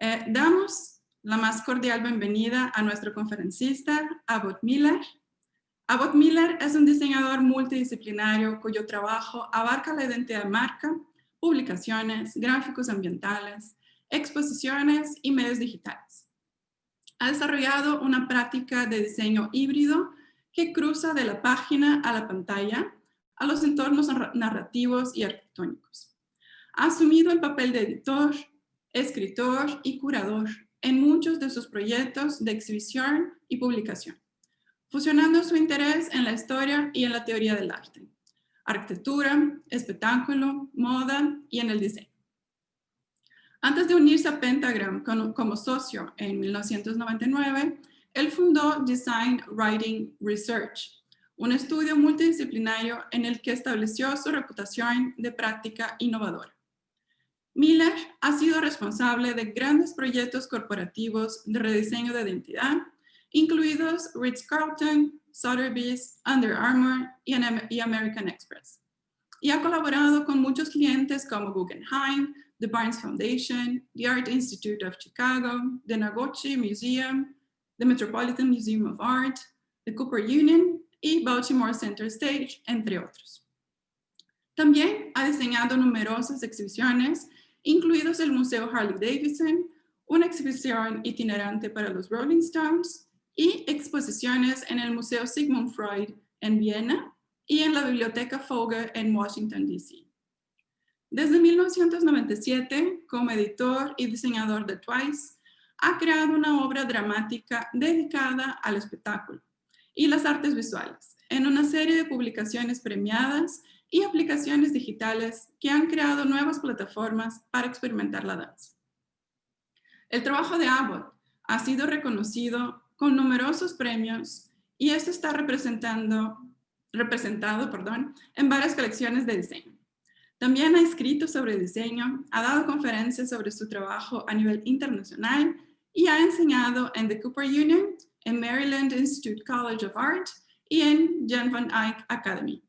Damos la más cordial bienvenida a nuestro conferencista, Abbott Miller. Abbott Miller es un diseñador multidisciplinario cuyo trabajo abarca la identidad de marca, publicaciones, gráficos ambientales, exposiciones y medios digitales. Ha desarrollado una práctica de diseño híbrido que cruza de la página a la pantalla a los entornos narrativos y arquitectónicos. Ha asumido el papel de editor, escritor y curador en muchos de sus proyectos de exhibición y publicación, fusionando su interés en la historia y en la teoría del arte, arquitectura, espectáculo, moda y en el diseño. Antes de unirse a Pentagram como socio en 1999, él fundó Design Writing Research, un estudio multidisciplinario en el que estableció su reputación de práctica innovadora. Miller ha sido responsable de grandes proyectos corporativos de rediseño de identidad, incluidos Ritz-Carlton, Sotheby's, Under Armour y American Express. Y ha colaborado con muchos clientes como Guggenheim, the Barnes Foundation, the Art Institute of Chicago, the Noguchi Museum, the Metropolitan Museum of Art, the Cooper Union y Baltimore Center Stage, entre otros. También ha diseñado numerosas exhibiciones, incluidos el Museo Harley-Davidson, una exhibición itinerante para los Rolling Stones y exposiciones en el Museo Sigmund Freud en Viena y en la Biblioteca Fogel en Washington, D.C. Desde 1997, como editor y diseñador de Twice, ha creado una obra dramática dedicada al espectáculo y las artes visuales, en una serie de publicaciones premiadas y aplicaciones digitales que han creado nuevas plataformas para experimentar la danza. El trabajo de Abbott ha sido reconocido con numerosos premios y esto está representado en varias colecciones de diseño. También ha escrito sobre diseño, ha dado conferencias sobre su trabajo a nivel internacional y ha enseñado en the Cooper Union, en Maryland Institute College of Art y en Jan van Eyck Academy.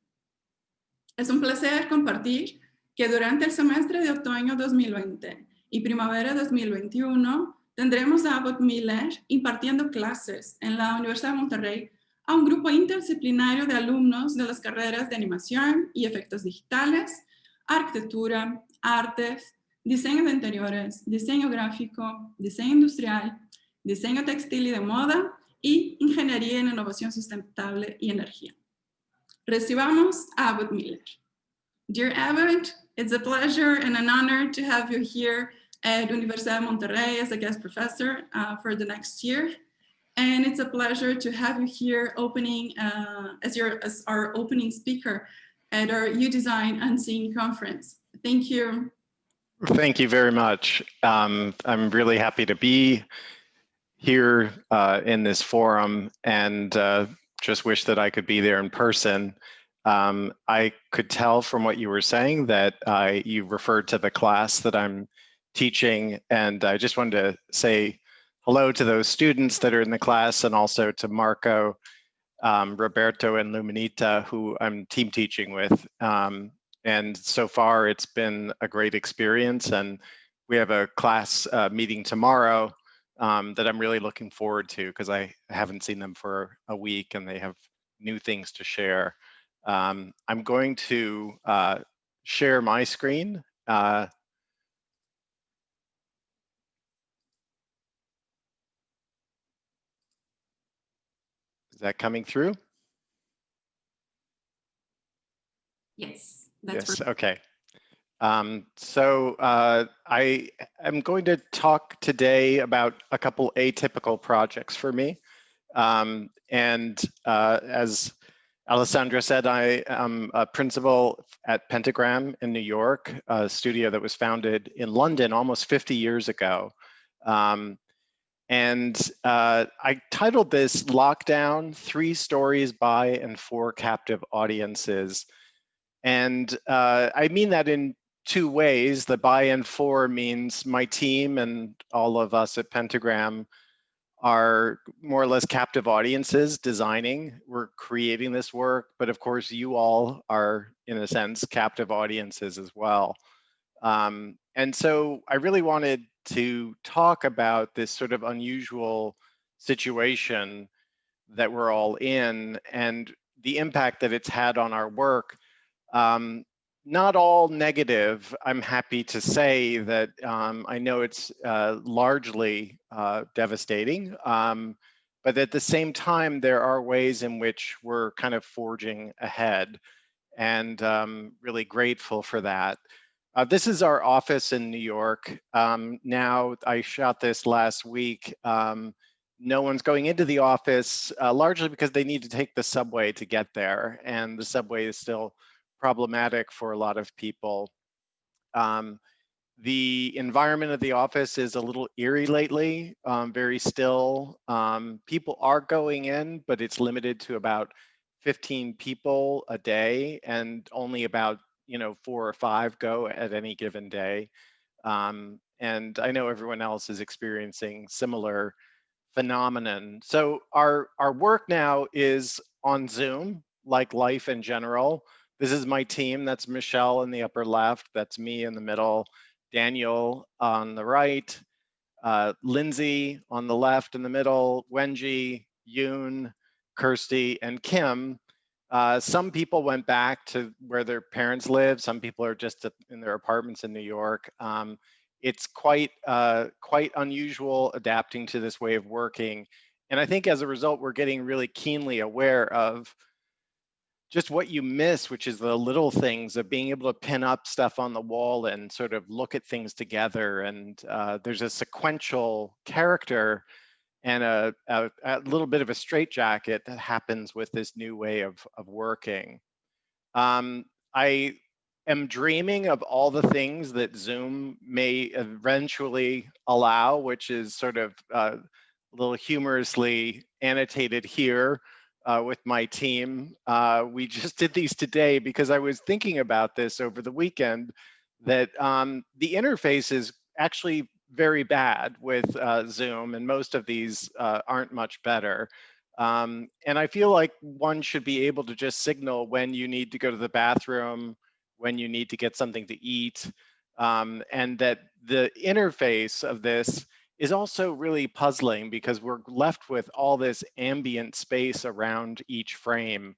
Es un placer compartir que durante el semestre de otoño 2020 y primavera 2021 tendremos a Abbott Miller impartiendo clases en la Universidad de Monterrey a un grupo interdisciplinario de alumnos de las carreras de animación y efectos digitales, arquitectura, artes, diseño de interiores, diseño gráfico, diseño industrial, diseño textil y de moda y ingeniería en innovación sustentable y energía. Recibamos a Abbott Miller. Dear Abbott, it's a pleasure and an honor to have you here at Universidad de Monterrey as a guest professor for the next year. And it's a pleasure to have you here opening as our opening speaker at our UDESIGN Unseen conference. Thank you. Thank you very much. I'm really happy to be here in this forum and just wish that I could be there in person. I could tell from what you were saying that you referred to the class that I'm teaching, and I just wanted to say hello to those students that are in the class and also to Marco, Roberto, and Luminita, who I'm team teaching with. And so far, it's been a great experience, and we have a class meeting tomorrow that I'm really looking forward to because I haven't seen them for a week and they have new things to share. I'm going to share my screen. Is that coming through? Yes. Yes, okay. So I am going to talk today about a couple atypical projects for me. As Alessandra said, I am a principal at Pentagram in New York, a studio that was founded in London almost 50 years ago. I titled this Lockdown: 3 Stories by and for Captive Audiences. And I mean that in 2 ways. The by and for means my team and all of us at Pentagram are more or less captive audiences designing. We're creating this work, but of course you all are, in a sense, captive audiences as well. And so I really wanted to talk about this sort of unusual situation that we're all in and the impact that it's had on our work. Not all negative. I'm happy to say that I know it's largely devastating, but at the same time, there are ways in which we're kind of forging ahead, and really grateful for that. This is our office in New York. Now, I shot this last week. No one's going into the office, largely because they need to take the subway to get there, and the subway is still problematic for a lot of people. The environment of the office is a little eerie lately, very still. People are going in, but it's limited to about 15 people a day, and only about 4 or 5 go at any given day. And I know everyone else is experiencing similar phenomenon. So our work now is on Zoom, like life in general. This is my team. That's Michelle in the upper left. That's me in the middle. Daniel on the right. Lindsay on the left in the middle. Wenji, Yoon, Kirsty, and Kim. Some people went back to where their parents live. Some people are just in their apartments in New York. It's quite unusual adapting to this way of working. And I think as a result, we're getting really keenly aware of just what you miss, which is the little things of being able to pin up stuff on the wall and sort of look at things together. And there's a sequential character and a little bit of a straitjacket that happens with this new way of working. I am dreaming of all the things that Zoom may eventually allow, which is sort of a little humorously annotated here with my team. We just did these today because I was thinking about this over the weekend, that the interface is actually very bad with Zoom, and most of these aren't much better. And I feel like one should be able to just signal when you need to go to the bathroom, when you need to get something to eat, and that the interface of this is also really puzzling because we're left with all this ambient space around each frame.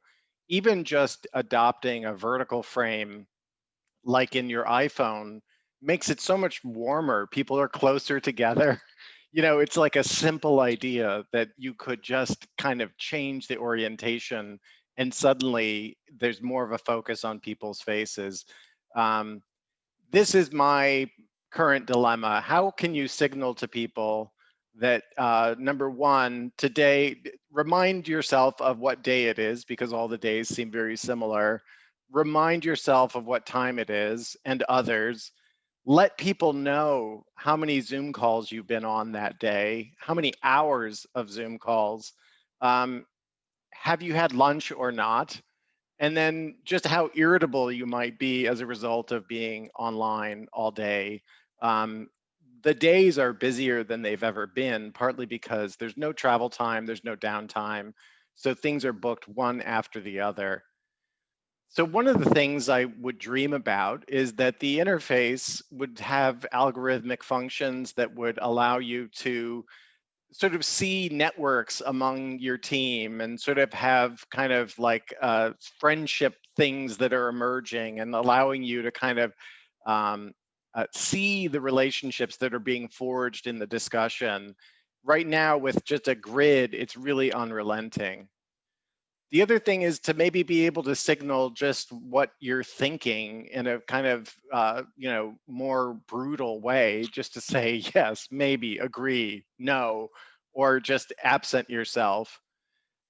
Even just adopting a vertical frame, like in your iPhone, makes it so much warmer. People are closer together. It's like a simple idea that you could just kind of change the orientation and suddenly there's more of a focus on people's faces. This is my current dilemma. How can you signal to people that, number one, today, remind yourself of what day it is, because all the days seem very similar. Remind yourself of what time it is, and others. Let people know how many Zoom calls you've been on that day, how many hours of Zoom calls. Have you had lunch or not? And then just how irritable you might be as a result of being online all day. The days are busier than they've ever been, partly because there's no travel time, there's no downtime. So things are booked one after the other. So one of the things I would dream about is that the interface would have algorithmic functions that would allow you to sort of see networks among your team and sort of have kind of like friendship things that are emerging and allowing you to kind of see the relationships that are being forged in the discussion. Right now, with just a grid, it's really unrelenting. The other thing is to maybe be able to signal just what you're thinking in a kind of, more brutal way, just to say, yes, maybe, agree, no, or just absent yourself.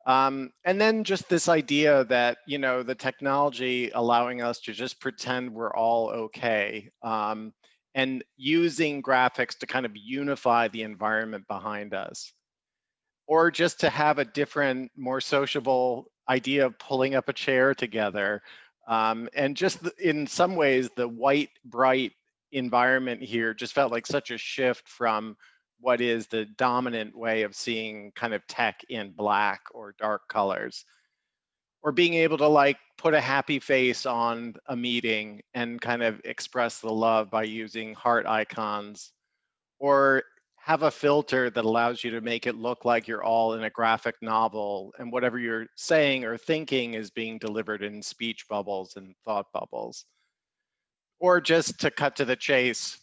And then just this idea that, the technology allowing us to just pretend we're all okay, and using graphics to kind of unify the environment behind us, or just to have a different, more sociable idea of pulling up a chair together. And just in some ways, the white, bright environment here just felt like such a shift from what is the dominant way of seeing kind of tech in black or dark colors. Or being able to like put a happy face on a meeting and kind of express the love by using heart icons. or have a filter that allows you to make it look like you're all in a graphic novel and whatever you're saying or thinking is being delivered in speech bubbles and thought bubbles. Or just to cut to the chase,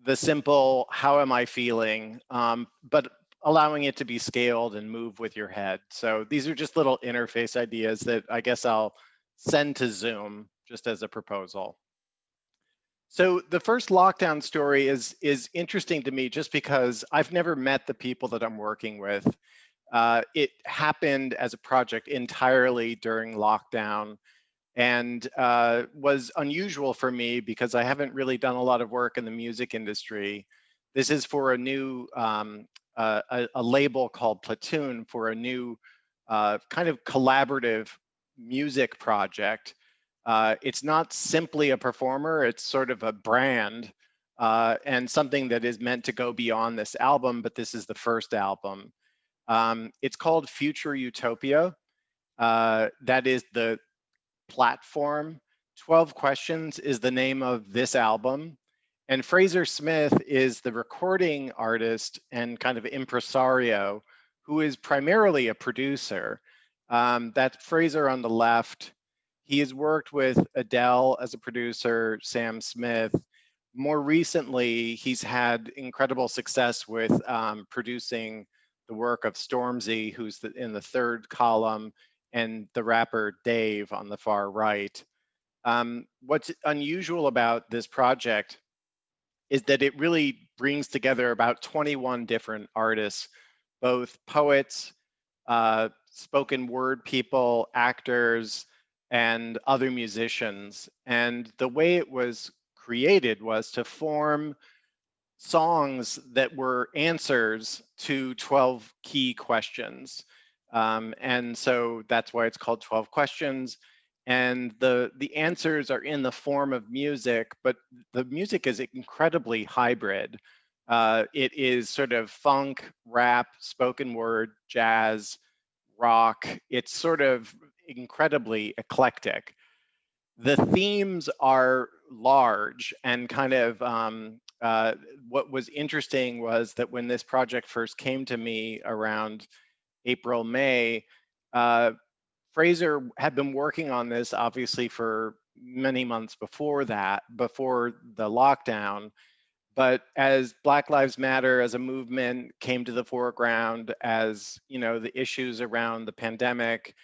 the simple, how am I feeling, but allowing it to be scaled and move with your head. So these are just little interface ideas that I guess I'll send to Zoom just as a proposal. So the first lockdown story is interesting to me just because I've never met the people that I'm working with. It happened as a project entirely during lockdown and was unusual for me because I haven't really done a lot of work in the music industry. This is for a new, a label called Platoon for a new kind of collaborative music project. It's not simply a performer, it's sort of a brand and something that is meant to go beyond this album, but this is the first album. It's called Future Utopia. That is the platform. 12 Questions is the name of this album. And Fraser Smith is the recording artist and kind of impresario who is primarily a producer. That's Fraser on the left. He has worked with Adele as a producer, Sam Smith. More recently, he's had incredible success with producing the work of Stormzy, who's in the third column, and the rapper Dave on the far right. What's unusual about this project is that it really brings together about 21 different artists, both poets, spoken word people, actors, and other musicians. And the way it was created was to form songs that were answers to 12 key questions. And so that's why it's called 12 Questions. And the answers are in the form of music, but the music is incredibly hybrid. It is sort of funk, rap, spoken word, jazz, rock. It's sort of incredibly eclectic. The themes are large and kind of what was interesting was that when this project first came to me around April, May, Fraser had been working on this obviously for many months before that, before the lockdown. But as Black Lives Matter as a movement came to the foreground, as the issues around the pandemic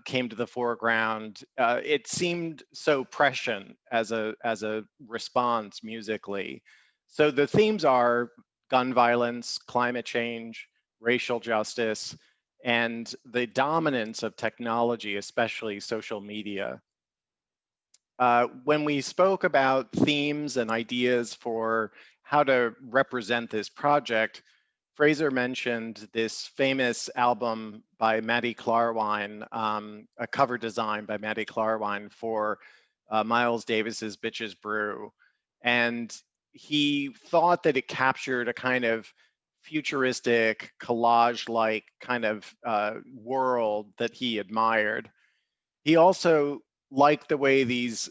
came to the foreground, it seemed so prescient as a response musically. So the themes are gun violence, climate change, racial justice, and the dominance of technology, especially social media. When we spoke about themes and ideas for how to represent this project, Fraser mentioned this famous album by Maddie Klarwein, a cover design by Maddie Klarwein for Miles Davis's Bitches Brew. And he thought that it captured a kind of futuristic, collage-like kind of world that he admired. He also liked the way these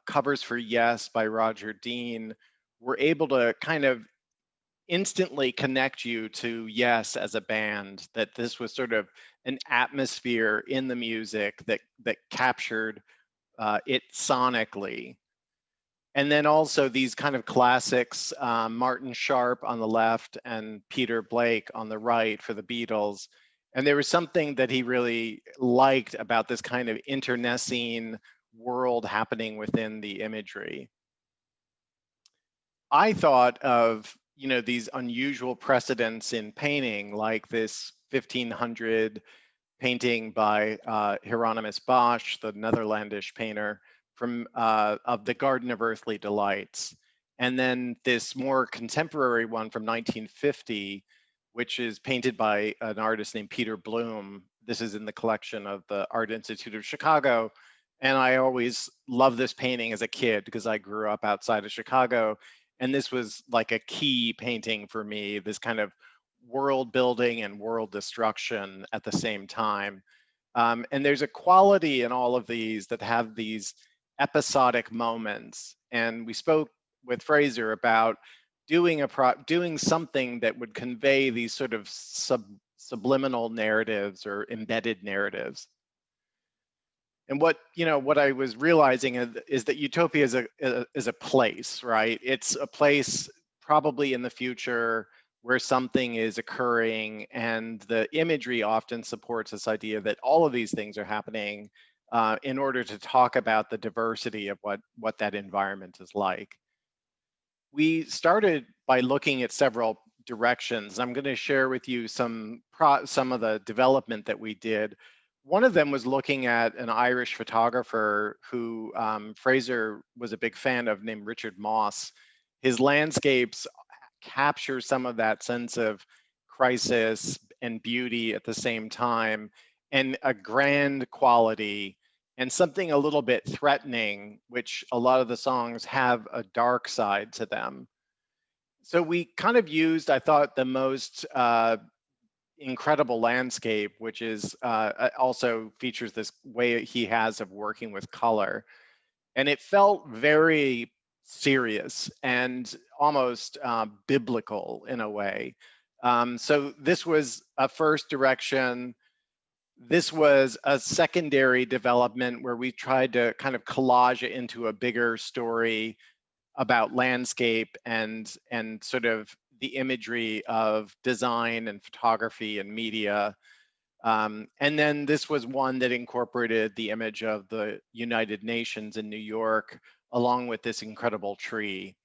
covers for Yes by Roger Dean were able to kind of instantly connect you to Yes as a band, that this was sort of an atmosphere in the music that captured it sonically. And then also these kind of classics, Martin Sharp on the left and Peter Blake on the right for the Beatles. And there was something that he really liked about this kind of internecine world happening within the imagery. I thought of these unusual precedents in painting, like this 1500 painting by Hieronymus Bosch, the Netherlandish painter, from of the Garden of Earthly Delights. And then this more contemporary one from 1950, which is painted by an artist named Peter Bloom. This is in the collection of the Art Institute of Chicago. And I always loved this painting as a kid because I grew up outside of Chicago. And this was like a key painting for me, this kind of world building and world destruction at the same time. And there's a quality in all of these that have these episodic moments. And we spoke with Fraser about doing something that would convey these sort of subliminal narratives or embedded narratives. And what I was realizing is that utopia is a place, right? It's a place probably in the future where something is occurring, and the imagery often supports this idea that all of these things are happening in order to talk about the diversity of what that environment is like. We started by looking at several directions. I'm going to share with you some of the development that we did. One of them was looking at an Irish photographer who Fraser was a big fan of, named Richard Moss. His landscapes capture some of that sense of crisis and beauty at the same time, and a grand quality and something a little bit threatening, which a lot of the songs have a dark side to them. So we kind of used, I thought, the most incredible landscape, which is also features this way he has of working with color. And it felt very serious and almost biblical in a way. So this was a first direction. This was a secondary development where we tried to kind of collage it into a bigger story about landscape and sort of the imagery of design and photography and media. And then this was one that incorporated the image of the United Nations in New York, along with this incredible tree.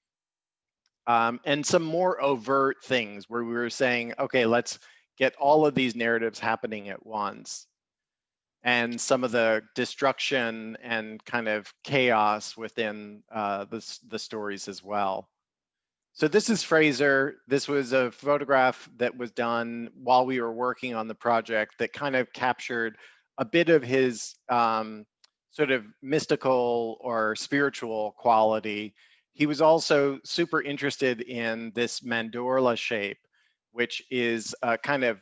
And some more overt things where we were saying, okay, let's get all of these narratives happening at once. And some of the destruction and kind of chaos within the stories as well. So this is Fraser. This was a photograph that was done while we were working on the project that kind of captured a bit of his sort of mystical or spiritual quality. He was also super interested in this mandorla shape, which is a kind of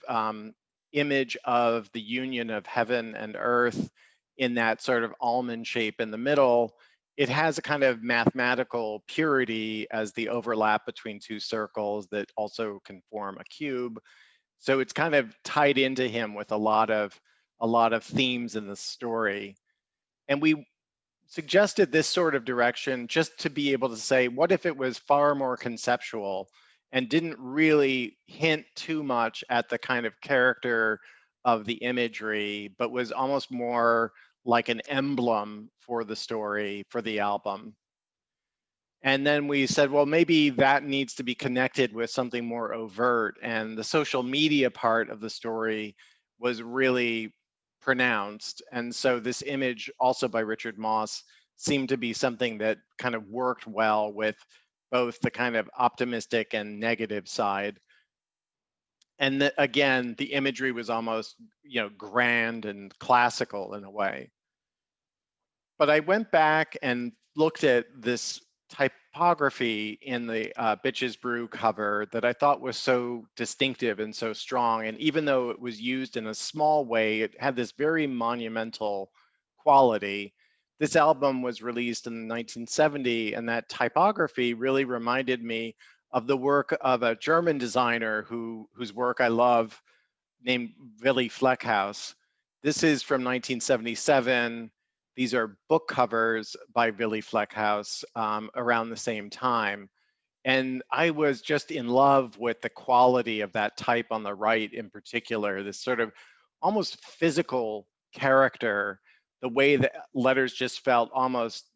image of the union of heaven and earth in that sort of almond shape in the middle. It has a kind of mathematical purity as the overlap between two circles that also can form a cube. So it's kind of tied into him with a lot of themes in the story. And we suggested this sort of direction just to be able to say, what if it was far more conceptual and didn't really hint too much at the kind of character of the imagery, but was almost more like an emblem for the story, for the album. And then we said, well, maybe that needs to be connected with something more overt. And the social media part of the story was really pronounced. And so this image, also by Richard Moss, seemed to be something that kind of worked well with both the kind of optimistic and negative side. And again, the imagery was almost, grand and classical in a way. But I went back and looked at this typography in the Bitches Brew cover that I thought was so distinctive and so strong. And even though it was used in a small way, it had this very monumental quality. This album was released in 1970, and that typography really reminded me of the work of a German designer whose work I love, named Willy Fleckhaus. This is from 1977. These are book covers by Willy Fleckhaus around the same time. And I was just in love with the quality of that type on the right in particular, this sort of almost physical character, the way that letters just felt almost,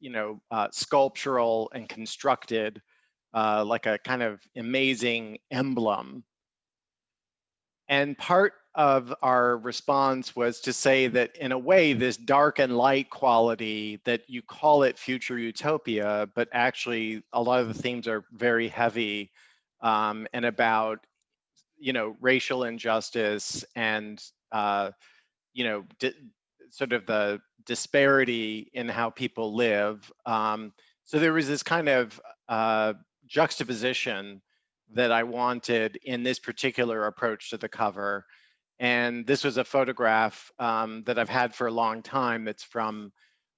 sculptural and constructed, like a kind of amazing emblem. And part of our response was to say that in a way, this dark and light quality, that you call it future utopia, but actually a lot of the themes are very heavy and about, racial injustice and, sort of the disparity in how people live. So there was this kind of juxtaposition that I wanted in this particular approach to the cover. And this was a photograph that I've had for a long time. It's from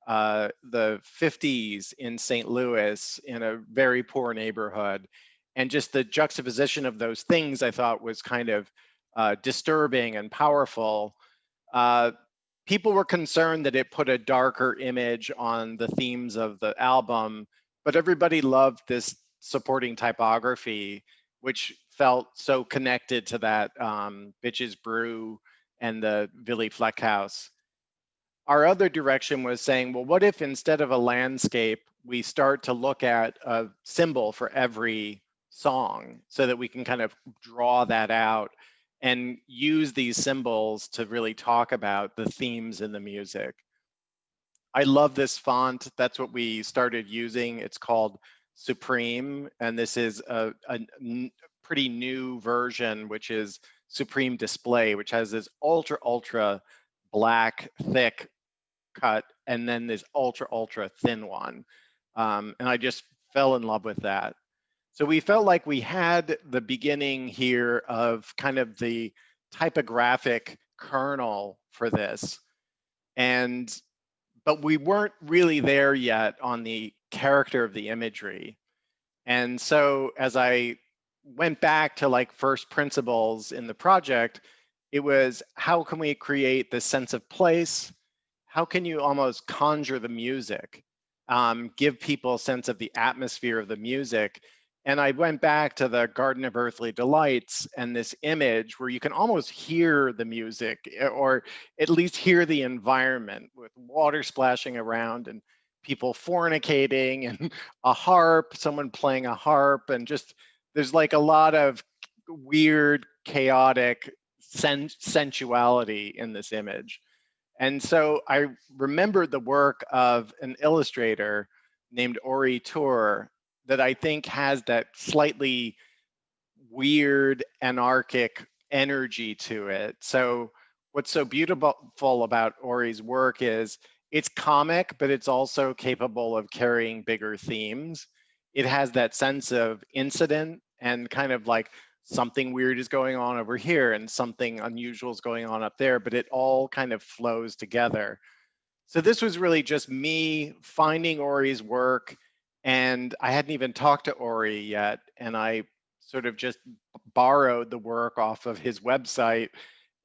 the 50s in St. Louis in a very poor neighborhood. And just the juxtaposition of those things I thought was kind of disturbing and powerful. People were concerned that it put a darker image on the themes of the album, but everybody loved this supporting typography, which felt so connected to that Bitches Brew and the Willy Fleck House. Our other direction was saying, well, what if instead of a landscape, we start to look at a symbol for every song so that we can kind of draw that out and use these symbols to really talk about the themes in the music. I love this font. That's what we started using. It's called Supreme, and this is a pretty new version, which is Supreme Display, which has this ultra black, thick cut, and then this ultra thin one. And I just fell in love with that. So we felt like we had the beginning here of kind of the typographic kernel for this. But we weren't really there yet on the character of the imagery. And so as I went back to like first principles in the project, it was how can we create this sense of place? How can you almost conjure the music, give people a sense of the atmosphere of the music? And I went back to the Garden of Earthly Delights and this image where you can almost hear the music, or at least hear the environment with water splashing around and people fornicating and a harp, someone playing a harp, and just there's like a lot of weird, chaotic sensuality in this image. And so I remembered the work of an illustrator named Ori Tour that I think has that slightly weird, anarchic energy to it. So what's so beautiful about Ori's work is it's comic, but it's also capable of carrying bigger themes. It has that sense of incident and kind of like something weird is going on over here and something unusual is going on up there, but it all kind of flows together. So this was really just me finding Ori's work, and I hadn't even talked to Ori yet, and I sort of just borrowed the work off of his website,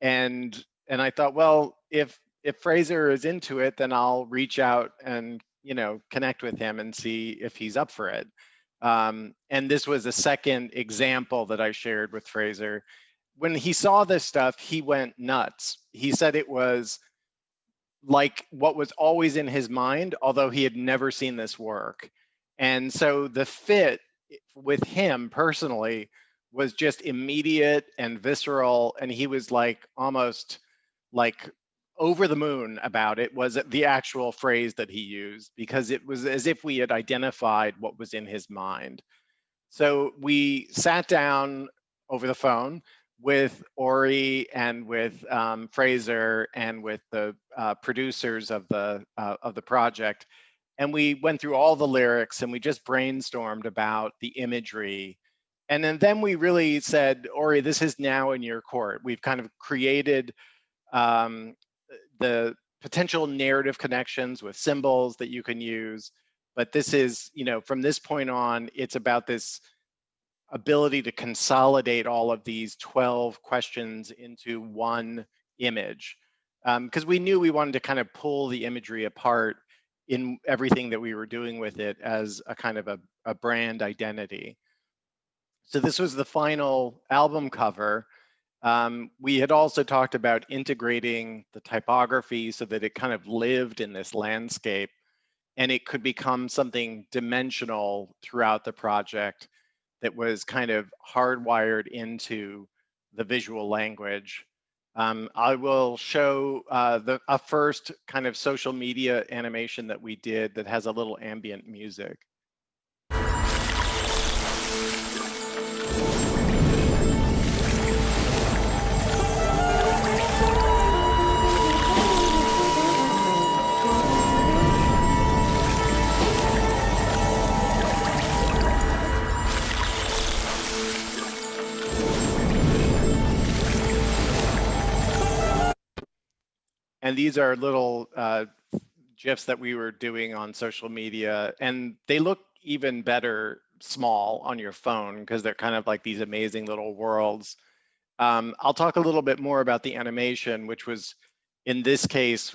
and I thought, well, if Fraser is into it, then I'll reach out and connect with him and see if he's up for it. And this was a second example that I shared with Fraser. When he saw this stuff, he went nuts. He said it was like what was always in his mind, although he had never seen this work. And so the fit with him personally was just immediate and visceral. And he was like almost like over the moon about it, was the actual phrase that he used, because it was as if we had identified what was in his mind. So we sat down over the phone with Ori and with Fraser and with the producers of the project, and we went through all the lyrics and we just brainstormed about the imagery. And then we really said, Ori, this is now in your court. We've kind of created the potential narrative connections with symbols that you can use. But this is, from this point on, it's about this ability to consolidate all of these 12 questions into one image. Because we knew we wanted to kind of pull the imagery apart in everything that we were doing with it as a kind of a brand identity. So this was the final album cover. We had also talked about integrating the typography so that it kind of lived in this landscape and it could become something dimensional throughout the project that was kind of hardwired into the visual language. I will show a first kind of social media animation that we did that has a little ambient music. And these are little GIFs that we were doing on social media, and they look even better small on your phone because they're kind of like these amazing little worlds. I'll talk a little bit more about the animation, which was in this case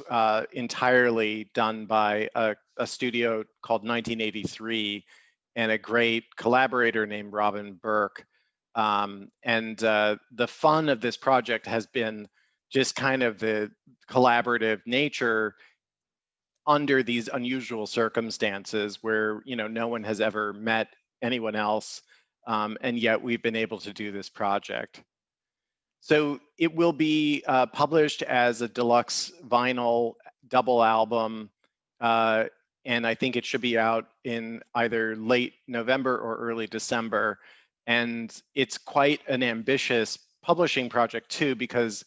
entirely done by a studio called 1983 and a great collaborator named Robin Burke. The fun of this project has been just kind of the collaborative nature under these unusual circumstances where, you know, no one has ever met anyone else, and yet we've been able to do this project. So it will be published as a deluxe vinyl double album, and I think it should be out in either late November or early December. And it's quite an ambitious publishing project too, because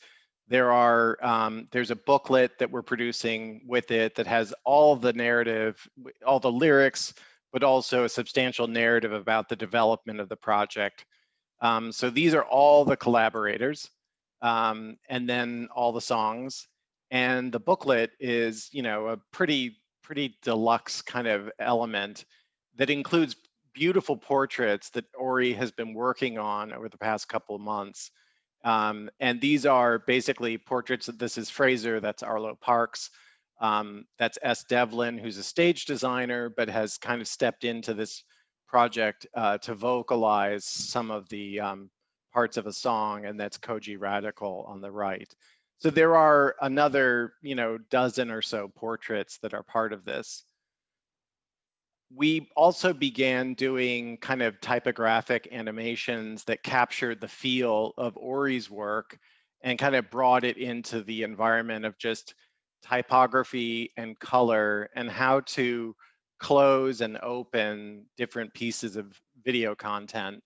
there's a booklet that we're producing with it that has all the narrative, all the lyrics, but also a substantial narrative about the development of the project. So these are all the collaborators, and then all the songs. And the booklet is, you know, a pretty deluxe kind of element that includes beautiful portraits that Ori has been working on over the past couple of months. And these are basically portraits. This is Fraser, that's Arlo Parks. That's S. Devlin, who's a stage designer, but has kind of stepped into this project to vocalize some of the parts of a song, and that's Koji Radical on the right. So there are another, you know, dozen or so portraits that are part of this. We also began doing kind of typographic animations that captured the feel of Ori's work and kind of brought it into the environment of just typography and color and how to close and open different pieces of video content.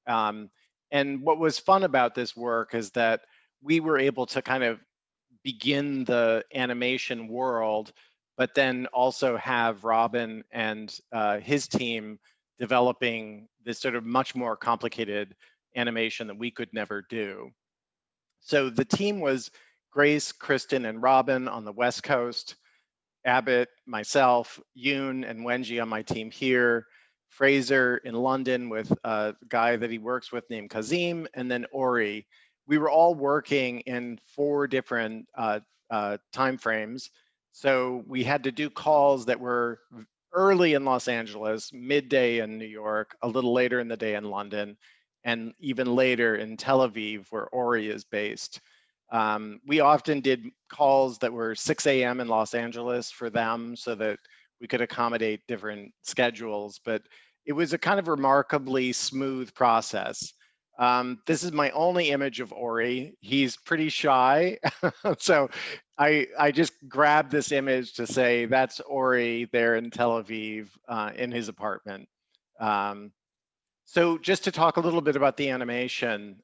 And what was fun about this work is that we were able to kind of begin the animation world, but then also have Robin and his team developing this sort of much more complicated animation that we could never do. So the team was Grace, Kristen, and Robin on the West Coast, Abbott, myself, Yoon, and Wenji on my team here, Fraser in London with a guy that he works with named Kazim, and then Ori. We were all working in 4 different time frames. So we had to do calls that were early in Los Angeles, midday in New York, a little later in the day in London, and even later in Tel Aviv, where Ori is based. We often did calls that were 6 a.m. in Los Angeles for them so that we could accommodate different schedules, but it was a kind of remarkably smooth process. This is my only image of Ori. He's pretty shy, so I just grabbed this image to say that's Ori there in Tel Aviv in his apartment. So just to talk a little bit about the animation,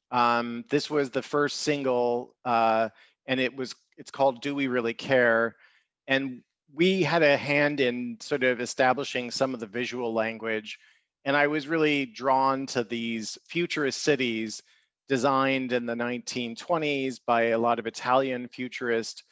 this was the first single, and it's called Do We Really Care? And we had a hand in sort of establishing some of the visual language. And I was really drawn to these futurist cities designed in the 1920s by a lot of Italian futurist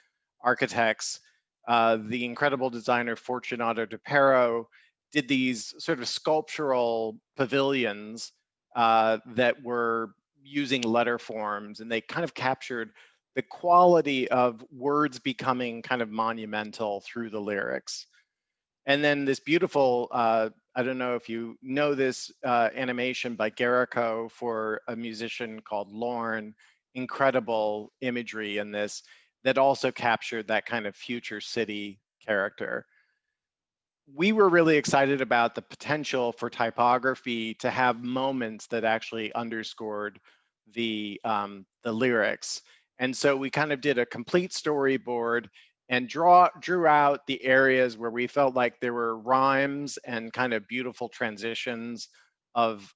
architects. The incredible designer Fortunato de Pero did these sort of sculptural pavilions that were using letter forms, and they kind of captured the quality of words becoming kind of monumental through the lyrics. And then this beautiful, I don't know if you know this animation by Garrico for a musician called Lorne, incredible imagery in this that also captured that kind of future city character. We were really excited about the potential for typography to have moments that actually underscored the lyrics. And so we kind of did a complete storyboard and drew out the areas where we felt like there were rhymes and kind of beautiful transitions of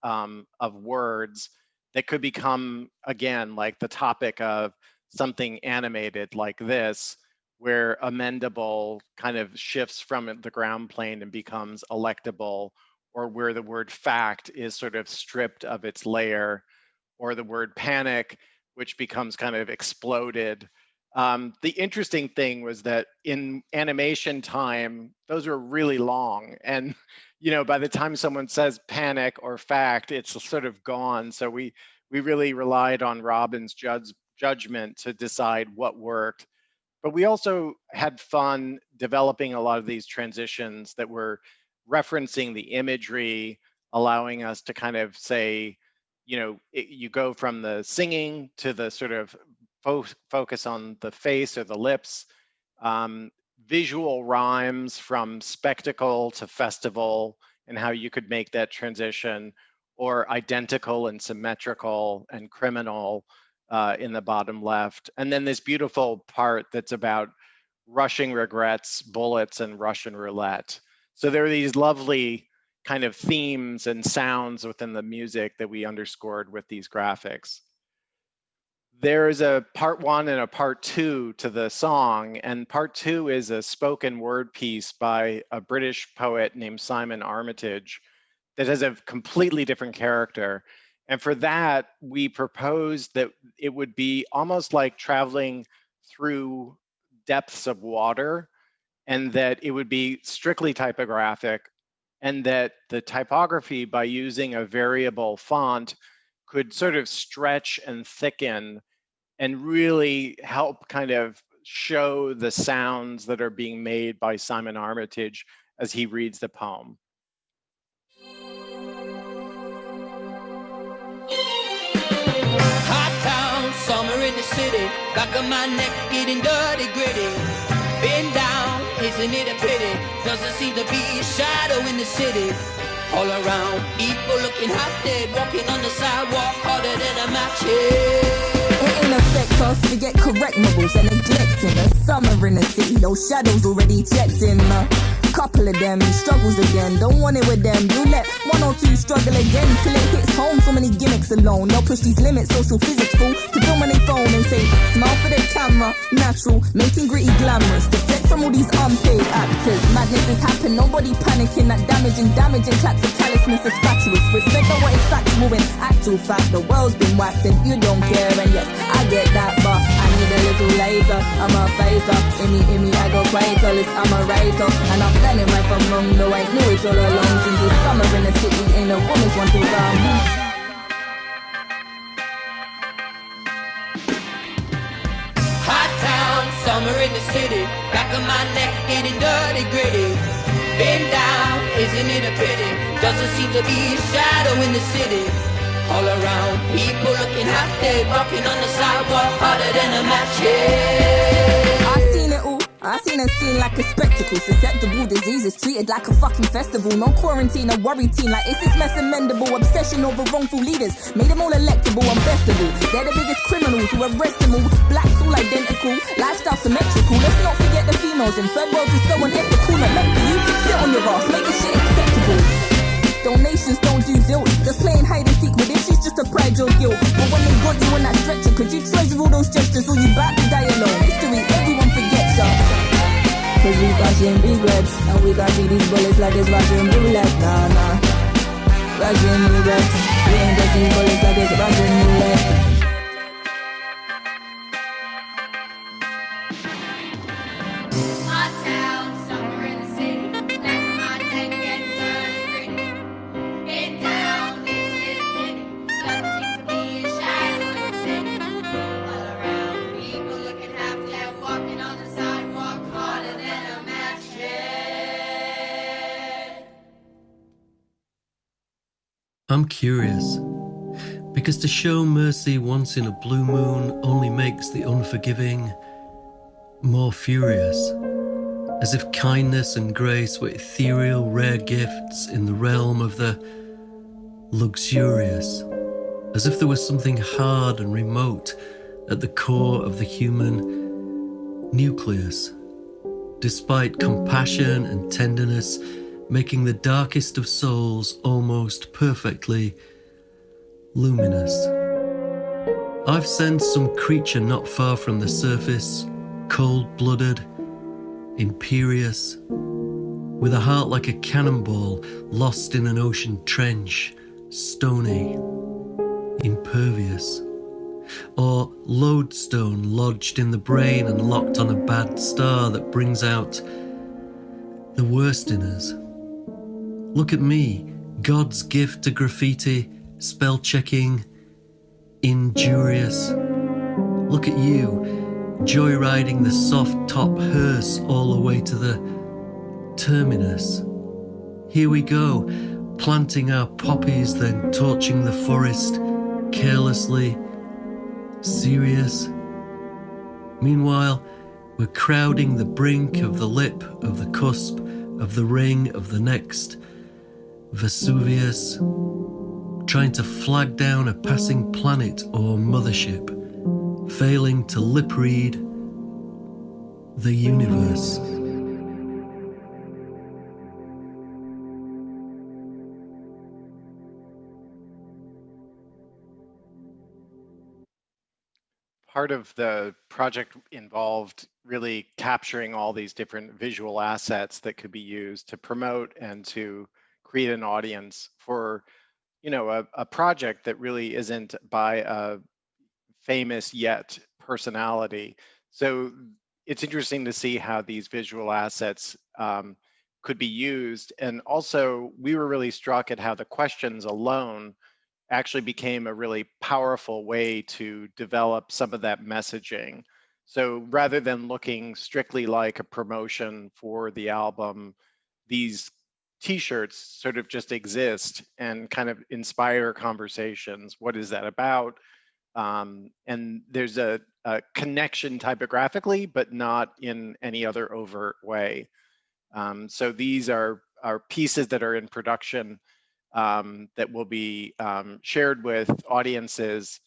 words that could become, again, like the topic of something animated like this, where amendable kind of shifts from the ground plane and becomes electable, or where the word fact is sort of stripped of its layer, or the word panic, which becomes kind of exploded. The interesting thing was that in animation time, those were really long. And, by the time someone says panic or fact, it's sort of gone. So we really relied on Robin's judgment to decide what worked. But we also had fun developing a lot of these transitions that were referencing the imagery, allowing us to kind of say, you go from the singing to the sort of focus on the face or the lips, visual rhymes from spectacle to festival, and how you could make that transition, or identical and symmetrical and criminal in the bottom left. And then this beautiful part that's about rushing regrets, bullets, and Russian roulette. So there are these lovely kind of themes and sounds within the music that we underscored with these graphics. There is a part 1 and a part 2 to the song, and part 2 is a spoken word piece by a British poet named Simon Armitage that has a completely different character. And for that, we proposed that it would be almost like traveling through depths of water, and that it would be strictly typographic, and that the typography, by using a variable font, could sort of stretch and thicken and really help kind of show the sounds that are being made by Simon Armitage as he reads the poem. Hot town, summer in the city, back of my neck getting dirty, gritty. Been down, isn't it a pity? Doesn't seem to be a shadow in the city. All around, people looking half dead, walking on the sidewalk harder than a match head. It ain't affect us, forget correct novels and neglecting the summer in the city, those shadows already checked in. Couple of them, he struggles again, don't want it with them. You let one or two struggle again till it hits home. So many gimmicks alone, they'll push these limits, social physics full, to film on their phone and say, smile for the camera, natural, making gritty glamorous. Deflect from all these unpaid actors. Madness has happened, nobody panicking, that damaging claps of callousness is fatuous. Respect on what is factual in actual fact. The world's been whacked and you don't care, and yes, I get that, but I need a little later. I'm a phaser, in me, I go crazy, I'm a writer, and I'm planning right from wrong, though I knew it all along. Since the summer in the city, ain't no woman's want to come. Hot town, summer in the city, back of my neck getting dirty, gritty. Been down, isn't it a pity? Doesn't seem to be a shadow in the city. All around, people looking half dead, rocking on the sidewalk harder than a match head. I seen it all. I seen a scene like a spectacle. Susceptible diseases treated like a fucking festival. No quarantine, a worry teen. Like is this mess amendable? Obsession over wrongful leaders made them all electable and festival. They're the biggest criminals who arrest them all. Blacks all identical, lifestyle symmetrical. Let's not forget the females in third world is so unethical. Not meant for you, sit on your ass, make this shit acceptable. Donations don't do zilch, just playing hide and seek with this is just to pride your guilt. But when they got you on that stretcher, could you treasure all those gestures or you about to die alone? History, everyone forgets ya. Cause we bashing big red, and we got see these bullets like it's Russian roulette. Nah, Russian roulette. We ain't got these bullets like it's Russian roulette. I'm curious, because to show mercy once in a blue moon only makes the unforgiving more furious, as if kindness and grace were ethereal, rare gifts in the realm of the luxurious, as if there was something hard and remote at the core of the human nucleus, despite compassion and tenderness making the darkest of souls almost perfectly luminous. I've sensed some creature not far from the surface, cold-blooded, imperious, with a heart like a cannonball lost in an ocean trench, stony, impervious. or lodestone lodged in the brain and locked on a bad star that brings out the worst in us. Look at me, God's gift to graffiti, spell checking, injurious. Look at you, joyriding the soft top hearse all the way to the terminus. Here we go, planting our poppies, then torching the forest, carelessly, serious. Meanwhile, we're crowding the brink of the lip, of the cusp, of the ring, of the next Vesuvius, trying to flag down a passing planet or mothership, failing to lip read the universe. Part of the project involved really capturing all these different visual assets that could be used to promote and to create an audience for, you know, a project that really isn't by a famous yet personality. So it's interesting to see how these visual assets could be used. And also, we were really struck at how the questions alone actually became a really powerful way to develop some of that messaging. So rather than looking strictly like a promotion for the album, these t-shirts sort of just exist and kind of inspire conversations. What is that about? And there's a connection typographically, but not in any other overt way. So these are pieces that are in production that will be shared with audiences.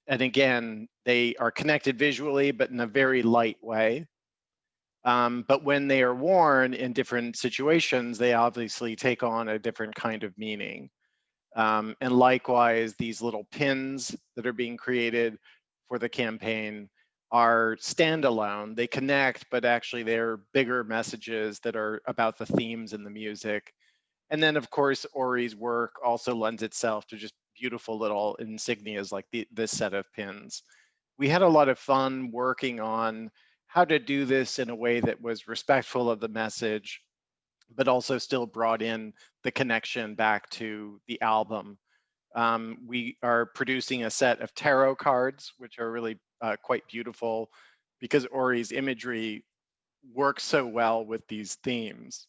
And again, they are connected visually, but in a very light way. But when they are worn in different situations, they obviously take on a different kind of meaning. And likewise, these little pins that are being created for the campaign are standalone. They connect, but actually they're bigger messages that are about the themes in the music. And then, of course, Ori's work also lends itself to just beautiful little insignias like this set of pins. We had a lot of fun working on how to do this in a way that was respectful of the message, but also still brought in the connection back to the album. We are producing a set of tarot cards, which are really quite beautiful because Ori's imagery works so well with these themes.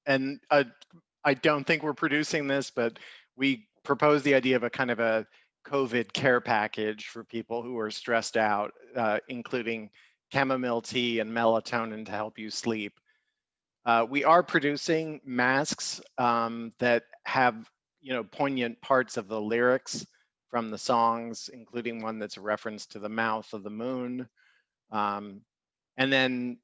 And I don't think we're producing this, but we proposed the idea of a kind of a COVID care package for people who are stressed out, including chamomile tea and melatonin to help you sleep. We are producing masks that have, you know, poignant parts of the lyrics from the songs, including one that's a reference to the mouth of the moon. And then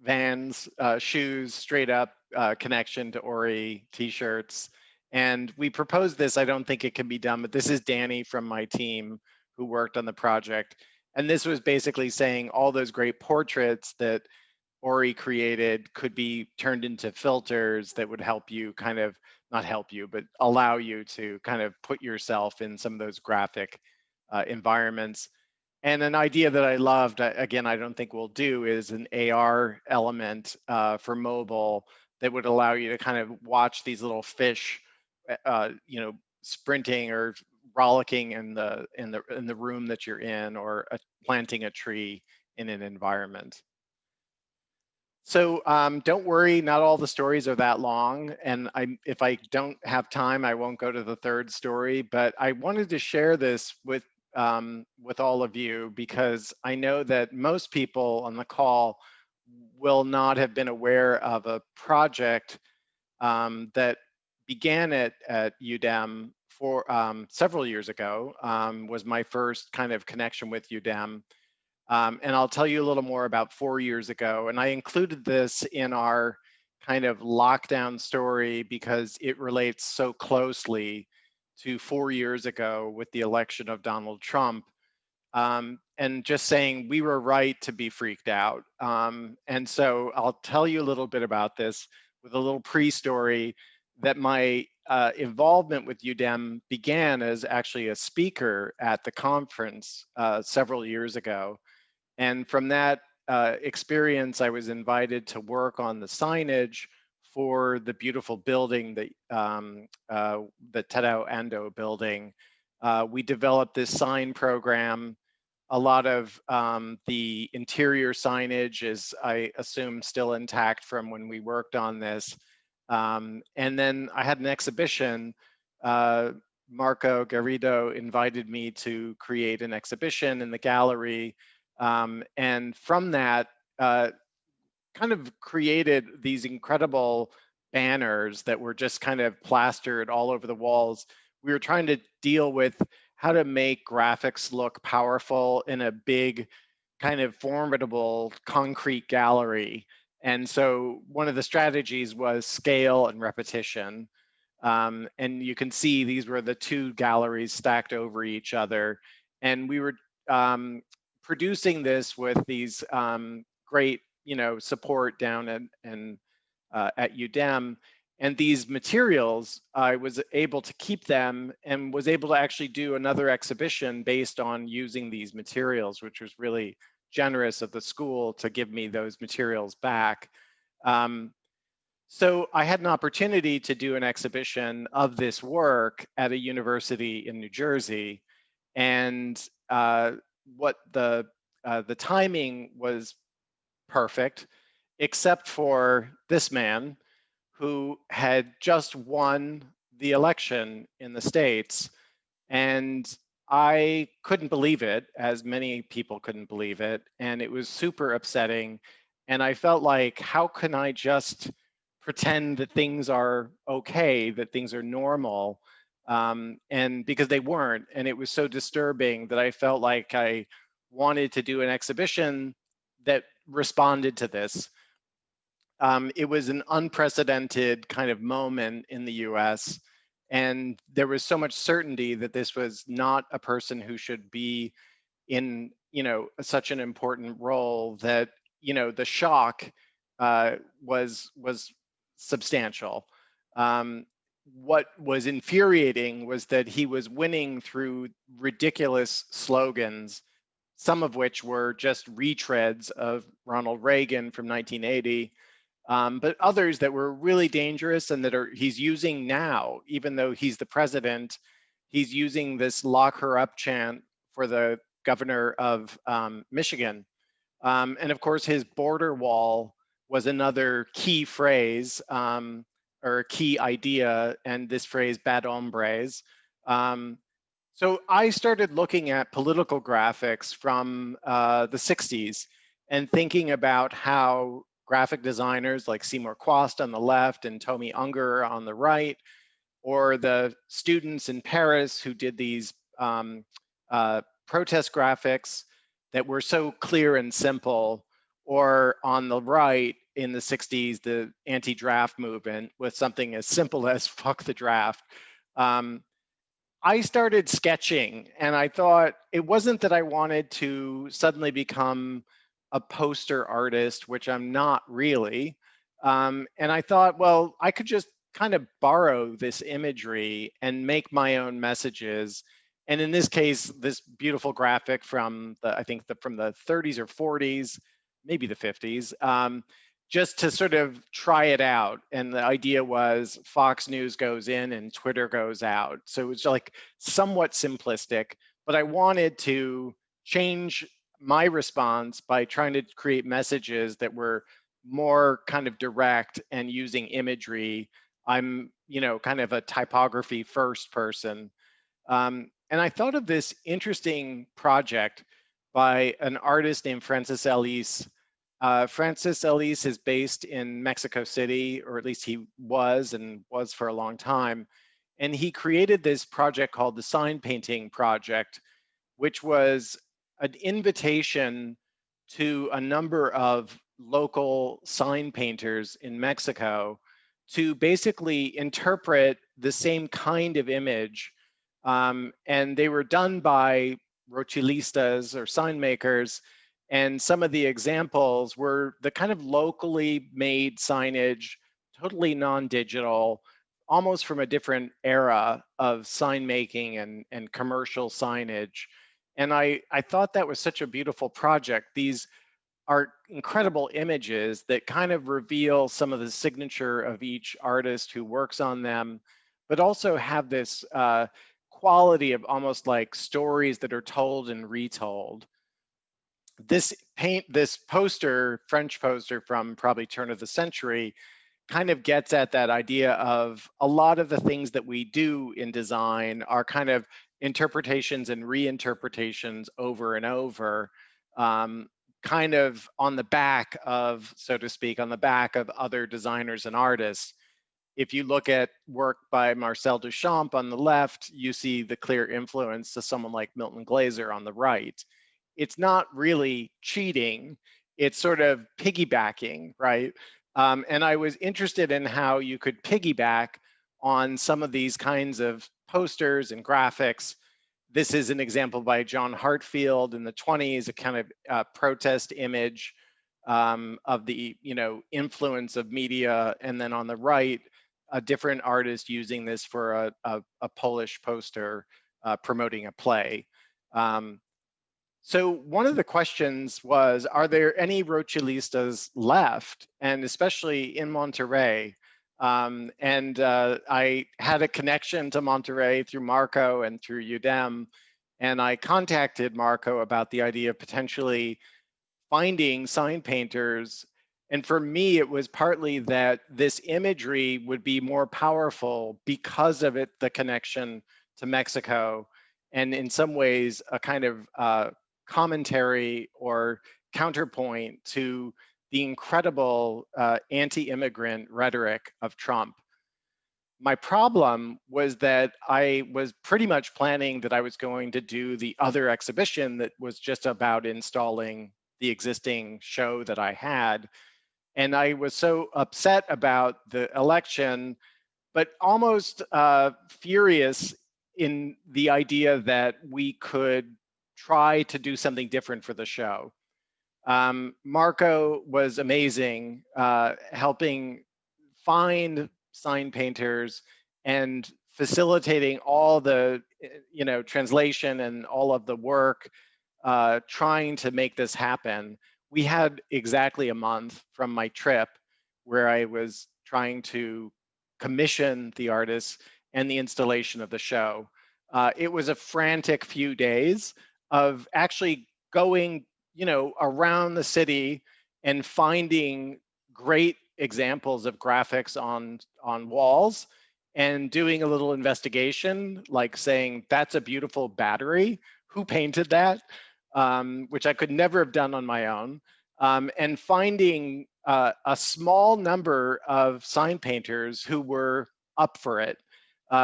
Vans, shoes, straight up connection to Ori t-shirts. And we proposed this, I don't think it can be done, but this is Danny from my team who worked on the project. And this was basically saying all those great portraits that Ori created could be turned into filters that would help you kind of, not help you, but allow you to kind of put yourself in some of those graphic environments. And an idea that I loved, again, I don't think we'll do, is an AR element for mobile that would allow you to kind of watch these little fish, you know, sprinting or rollicking in the room that you're in, or planting a tree in an environment. So don't worry, not all the stories are that long. And if I don't have time, I won't go to the third story. But I wanted to share this with all of you because I know that most people on the call will not have been aware of a project that began at UDEM for several years ago. Was my first kind of connection with UDEM. And I'll tell you a little more about 4 years ago. And I included this in our kind of lockdown story because it relates so closely to 4 years ago with the election of Donald Trump. And just saying we were right to be freaked out. And so I'll tell you a little bit about this with a little pre-story that my involvement with UDEM began as actually a speaker at the conference several years ago. And from that experience, I was invited to work on the signage for the beautiful building, the Terao Ando building. We developed this sign program. A lot of the interior signage is, I assume, still intact from when we worked on this. And then I had an exhibition. Marco Garrido invited me to create an exhibition in the gallery. And from that, kind of created these incredible banners that were just kind of plastered all over the walls. We were trying to deal with how to make graphics look powerful in a big, kind of formidable concrete gallery. And so one of the strategies was scale and repetition. And you can see these were the two galleries stacked over each other. And we were producing this with these great, support down at UDEM. And these materials, I was able to keep them and was able to actually do another exhibition based on using these materials, which was really generous of the school to give me those materials back. So I had an opportunity to do an exhibition of this work at a university in New Jersey. And what the timing was perfect, except for this man who had just won the election in the States. And I couldn't believe it, as many people couldn't believe it. And it was super upsetting. And I felt like, how can I just pretend that things are okay, that things are normal? And because they weren't, and it was so disturbing that I felt like I wanted to do an exhibition that responded to this. It was an unprecedented kind of moment in the US, and there was so much certainty that this was not a person who should be in, such an important role that, the shock was substantial. What was infuriating was that he was winning through ridiculous slogans, some of which were just retreads of Ronald Reagan from 1980, but others that were really dangerous and that he's using now, even though he's the president. He's using this lock her up chant for the governor of Michigan. And of course, his border wall was another key phrase or key idea, and this phrase, bad hombres. So I started looking at political graphics from the 60s and thinking about how graphic designers like Seymour Quast on the left and Tomi Unger on the right, or the students in Paris who did these protest graphics that were so clear and simple, or on the right in the 60s, the anti-draft movement with something as simple as fuck the draft. I started sketching, and I thought it wasn't that I wanted to suddenly become a poster artist, which I'm not really. And I thought, well, I could just kind of borrow this imagery and make my own messages. And in this case, this beautiful graphic from I think from the 30s or 40s, maybe the 50s, just to sort of try it out. And the idea was Fox News goes in and Twitter goes out. So it was like somewhat simplistic, but I wanted to change my response by trying to create messages that were more kind of direct and using imagery. I'm, kind of a typography first person. And I thought of this interesting project by an artist named Francis Elise. Francis Elise is based in Mexico City, or at least he was for a long time. And he created this project called the Sign Painting Project, which was an invitation to a number of local sign painters in Mexico to basically interpret the same kind of image. And they were done by rotulistas or sign makers. And some of the examples were the kind of locally made signage, totally non-digital, almost from a different era of sign making and commercial signage. And I thought that was such a beautiful project. These are incredible images that kind of reveal some of the signature of each artist who works on them, but also have this quality of almost like stories that are told and retold. This poster, French poster from probably turn of the century, kind of gets at that idea of a lot of the things that we do in design are kind of interpretations and reinterpretations over and over, kind of on the back of, so to speak, on the back of other designers and artists. If you look at work by Marcel Duchamp on the left, you see the clear influence to someone like Milton Glaser on the right. It's not really cheating, it's sort of piggybacking, right? And I was interested in how you could piggyback on some of these kinds of posters and graphics. This is an example by John Hartfield in the 1920s, a kind of protest image of the influence of media. And then on the right, a different artist using this for a Polish poster promoting a play. So one of the questions was, are there any Rochilistas left, and especially in Monterrey? I had a connection to Monterrey through Marco and through UDEM, and I contacted Marco about the idea of potentially finding sign painters. And for me, it was partly that this imagery would be more powerful because of the connection to Mexico, and in some ways a kind of commentary or counterpoint to the incredible anti-immigrant rhetoric of Trump. My problem was that I was pretty much planning that I was going to do the other exhibition that was just about installing the existing show that I had. And I was so upset about the election, but almost furious in the idea that we could try to do something different for the show. Marco was amazing, helping find sign painters and facilitating all the translation and all of the work, trying to make this happen. We had exactly a month from my trip where I was trying to commission the artists and the installation of the show. It was a frantic few days of actually going, around the city and finding great examples of graphics on walls and doing a little investigation, like saying, that's a beautiful battery. Who painted that? Which I could never have done on my own. And finding a small number of sign painters who were up for it.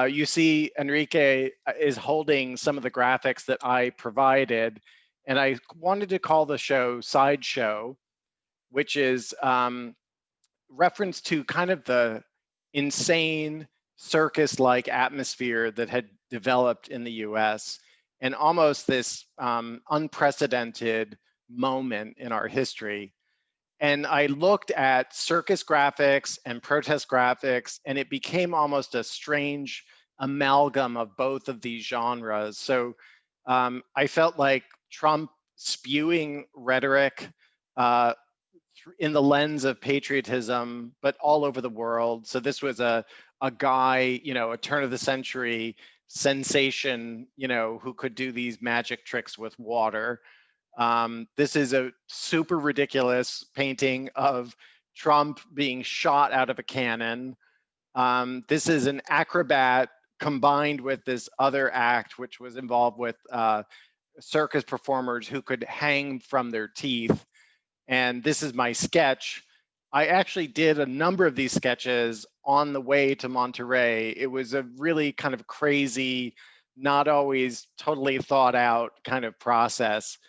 You see Enrique is holding some of the graphics that I provided, and I wanted to call the show Sideshow, which is reference to kind of the insane circus-like atmosphere that had developed in the US, and almost this unprecedented moment in our history. And I looked at circus graphics and protest graphics, and it became almost a strange amalgam of both of these genres. So I felt like Trump spewing rhetoric in the lens of patriotism, but all over the world. So this was a guy, a turn of the century sensation, who could do these magic tricks with water. This is a super ridiculous painting of Trump being shot out of a cannon. This is an acrobat combined with this other act, which was involved with circus performers who could hang from their teeth. And this is my sketch. I actually did a number of these sketches on the way to Monterrey. It was a really kind of crazy, not always totally thought out kind of process.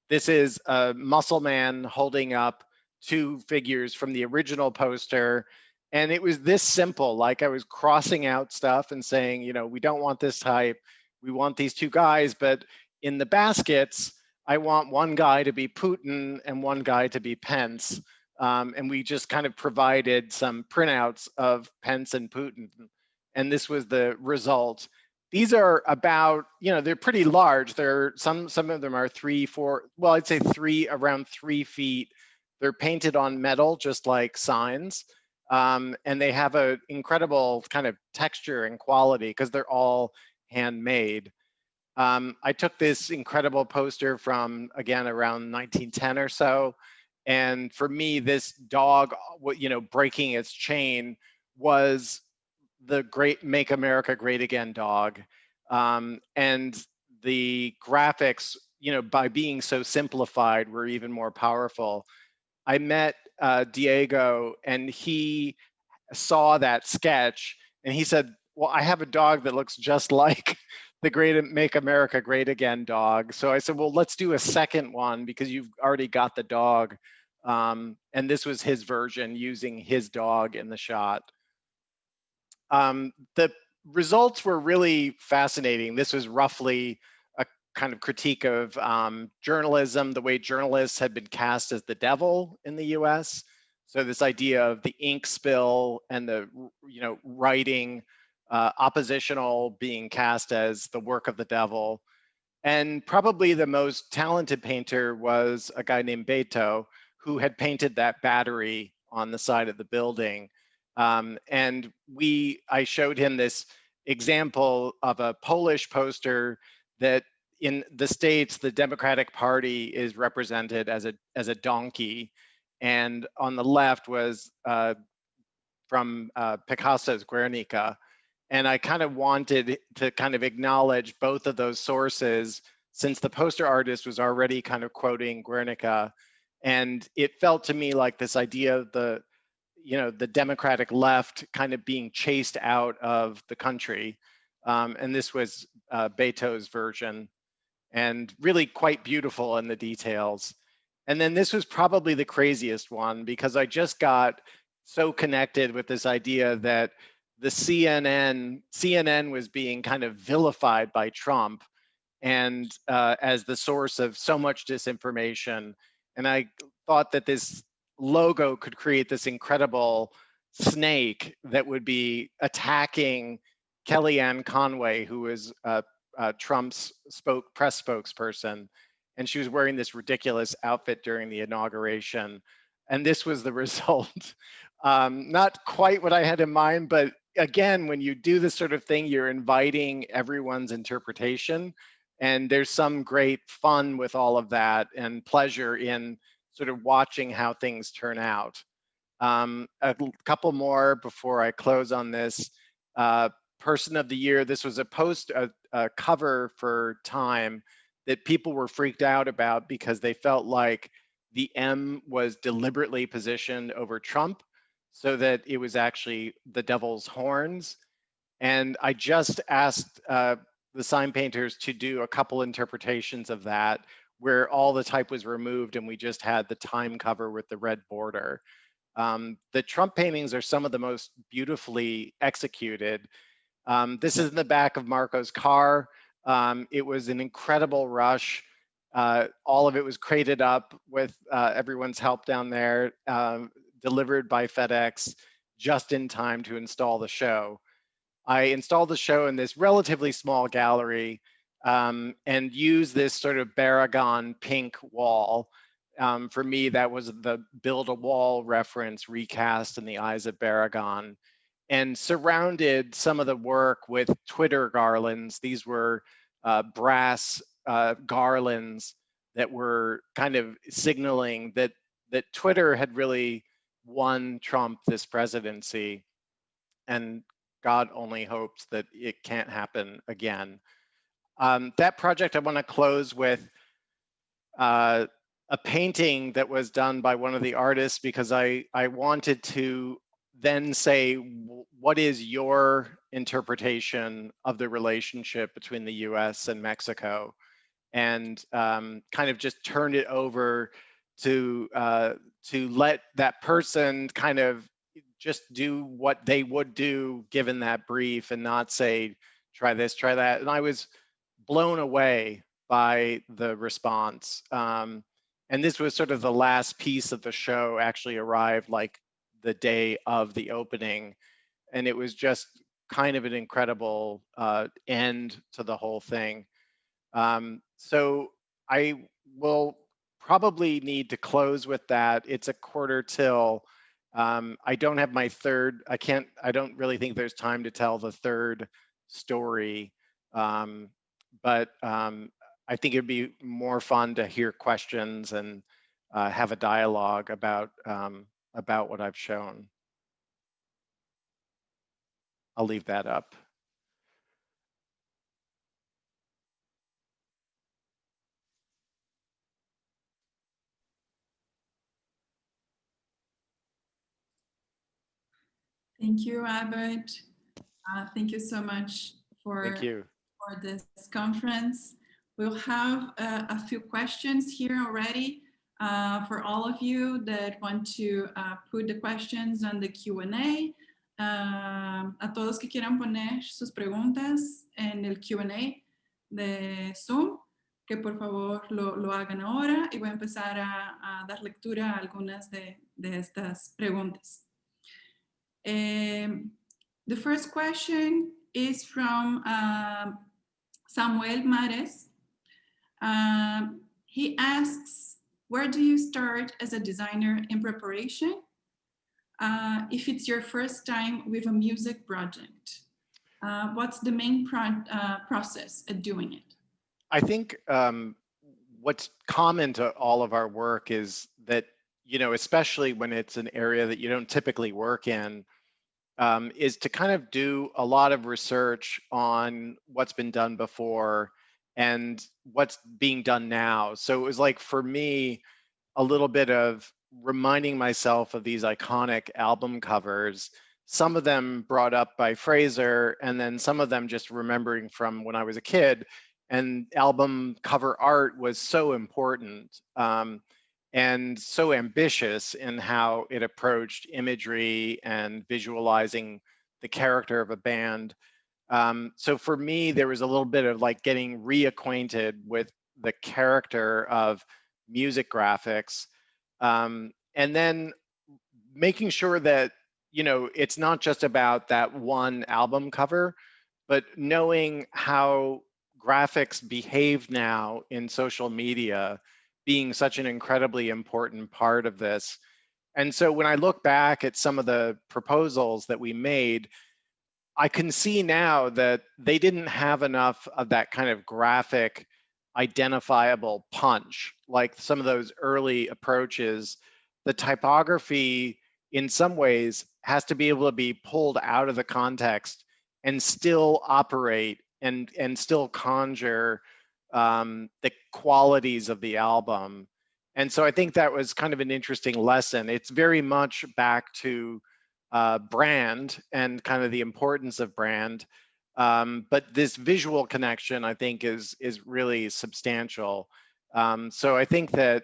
This is a muscle man holding up two figures from the original poster. And it was this simple, like I was crossing out stuff and saying, we don't want this type. We want these two guys, but in the baskets, I want one guy to be Putin and one guy to be Pence. And we just kind of provided some printouts of Pence and Putin. and this was the result. These are about, they're pretty large. They're some of them are 3, 4, well, I'd say around 3 feet. They're painted on metal, just like signs. And they have an incredible kind of texture and quality because they're all handmade. I took this incredible poster from, again, around 1910 or so. And for me, this dog, breaking its chain was the great Make America Great Again dog. And the graphics, by being so simplified, were even more powerful. I met Diego, and he saw that sketch, and he said, well, I have a dog that looks just like the great Make America Great Again dog. So I said, well, let's do a second one because you've already got the dog. And this was his version using his dog in the shot. The results were really fascinating. This was roughly a kind of critique of journalism, the way journalists had been cast as the devil in the US. So this idea of the ink spill and the, writing oppositional being cast as the work of the devil. And probably the most talented painter was a guy named Beto, who had painted that battery on the side of the building. And I showed him this example of a Polish poster that in the States, the Democratic Party is represented as a donkey. And on the left was from Picasso's Guernica. And I kind of wanted to kind of acknowledge both of those sources since the poster artist was already kind of quoting Guernica. And it felt to me like this idea of the Democratic left kind of being chased out of the country. And this was Beto's version, and really quite beautiful in the details. And then this was probably the craziest one because I just got so connected with this idea that the CNN was being kind of vilified by Trump and as the source of so much disinformation. And I thought that this logo could create this incredible snake that would be attacking Kellyanne Conway, who is Trump's press spokesperson. And she was wearing this ridiculous outfit during the inauguration. And this was the result. Not quite what I had in mind, but again, when you do this sort of thing, you're inviting everyone's interpretation. And there's some great fun with all of that and pleasure in sort of watching how things turn out. A couple more before I close on this. Person of the Year, this was a cover for Time that people were freaked out about because they felt like the M was deliberately positioned over Trump so that it was actually the devil's horns. And I just asked the sign painters to do a couple interpretations of that where all the type was removed and we just had the Time cover with the red border. The Trump paintings are some of the most beautifully executed. This is in the back of Marco's car. It was an incredible rush. All of it was crated up with everyone's help down there, delivered by FedEx just in time to install the show. I installed the show in this relatively small gallery and used this sort of Baragon pink wall. For me, that was the Build a Wall reference recast in the eyes of Baragon, and surrounded some of the work with Twitter garlands. These were brass garlands that were kind of signaling that Twitter had really won Trump this presidency, and God only hopes that it can't happen again. That project I want to close with a painting that was done by one of the artists because I wanted to then say, what is your interpretation of the relationship between the US and Mexico? And kind of just turned it over to let that person kind of just do what they would do given that brief and not say, try this, try that. And I was blown away by the response. And this was sort of the last piece of the show, actually arrived like the day of the opening. And it was just kind of an incredible end to the whole thing. So I will probably need to close with that. It's a quarter till. I don't have my third, I don't really think there's time to tell the third story. But I think it'd be more fun to hear questions and have a dialogue about what I've shown. I'll leave that up. Thank you, Abbott. Thank you so much for this conference. We'll have a few questions here already for all of you that want to put the questions on the Q&A. A todos que quieran poner sus preguntas en el Q&A de Zoom, que por favor lo hagan ahora, y voy a empezar a dar lectura a algunas de estas preguntas. The first question is from Samuel Mares. He asks, where do you start as a designer in preparation? If it's your first time with a music project, what's the main process at doing it? I think what's common to all of our work is that, you know, especially when it's an area that you don't typically work in, is to kind of do a lot of research on what's been done before and what's being done now. So it was like, for me, a little bit of reminding myself of these iconic album covers, some of them brought up by Fraser, and then some of them just remembering from when I was a kid. And album cover art was so important and so ambitious in how it approached imagery and visualizing the character of a band. So for me, there was a little bit of like getting reacquainted with the character of music graphics, and then making sure that, you know, it's not just about that one album cover, but knowing how graphics behave now in social media being such an incredibly important part of this. And so when I look back at some of the proposals that we made, I can see now that they didn't have enough of that kind of graphic identifiable punch. Like some of those early approaches, the typography in some ways has to be able to be pulled out of the context and still operate and still conjure the qualities of the album. And so I think that was kind of an interesting lesson. It's very much back to brand and kind of the importance of brand. But this visual connection, I think, is really substantial. So I think that,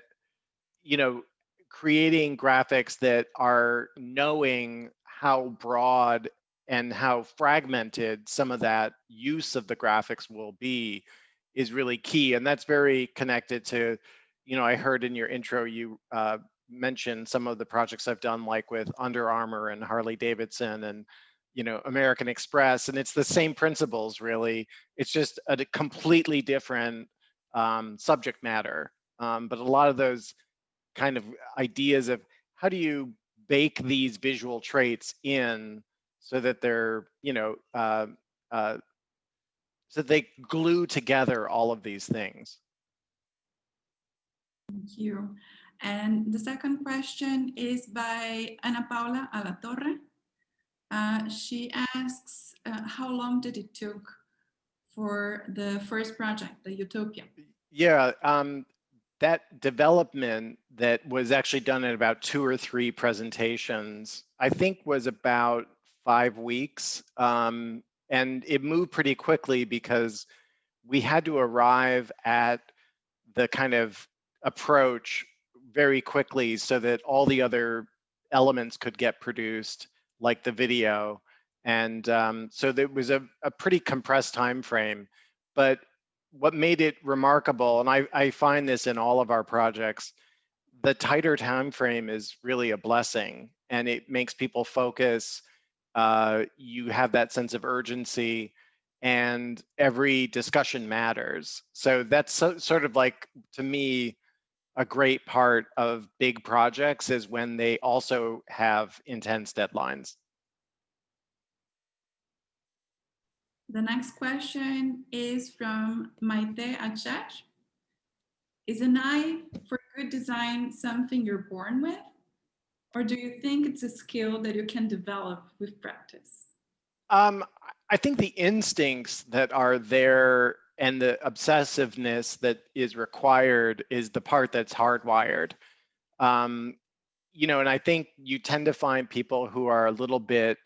you know, creating graphics that are knowing how broad and how fragmented some of that use of the graphics will be is really key. And that's very connected to, you know, I heard in your intro, you mentioned some of the projects I've done, like with Under Armour and Harley Davidson and, you know, American Express. And it's the same principles, really. It's just a completely different subject matter. But a lot of those kind of ideas of how do you bake these visual traits in so that they're, you know, so they glue together all of these things. Thank you. And the second question is by Ana Paula Alatorre. She asks, how long did it took for the first project, the Utopia? Yeah, that development that was actually done in about 2 or 3 presentations, I think was about 5 weeks. And it moved pretty quickly because we had to arrive at the kind of approach very quickly so that all the other elements could get produced, like the video. And so there was a pretty compressed time frame. But what made it remarkable, and I find this in all of our projects, the tighter time frame is really a blessing, and it makes people focus you have that sense of urgency, and every discussion matters. So that's sort of like, to me, a great part of big projects is when they also have intense deadlines. The next question is from Maite Achar. Is an eye for good design something you're born with? Or do you think it's a skill that you can develop with practice? I think the instincts that are there and the obsessiveness that is required is the part that's hardwired. You know, and I think you tend to find people who are a little bit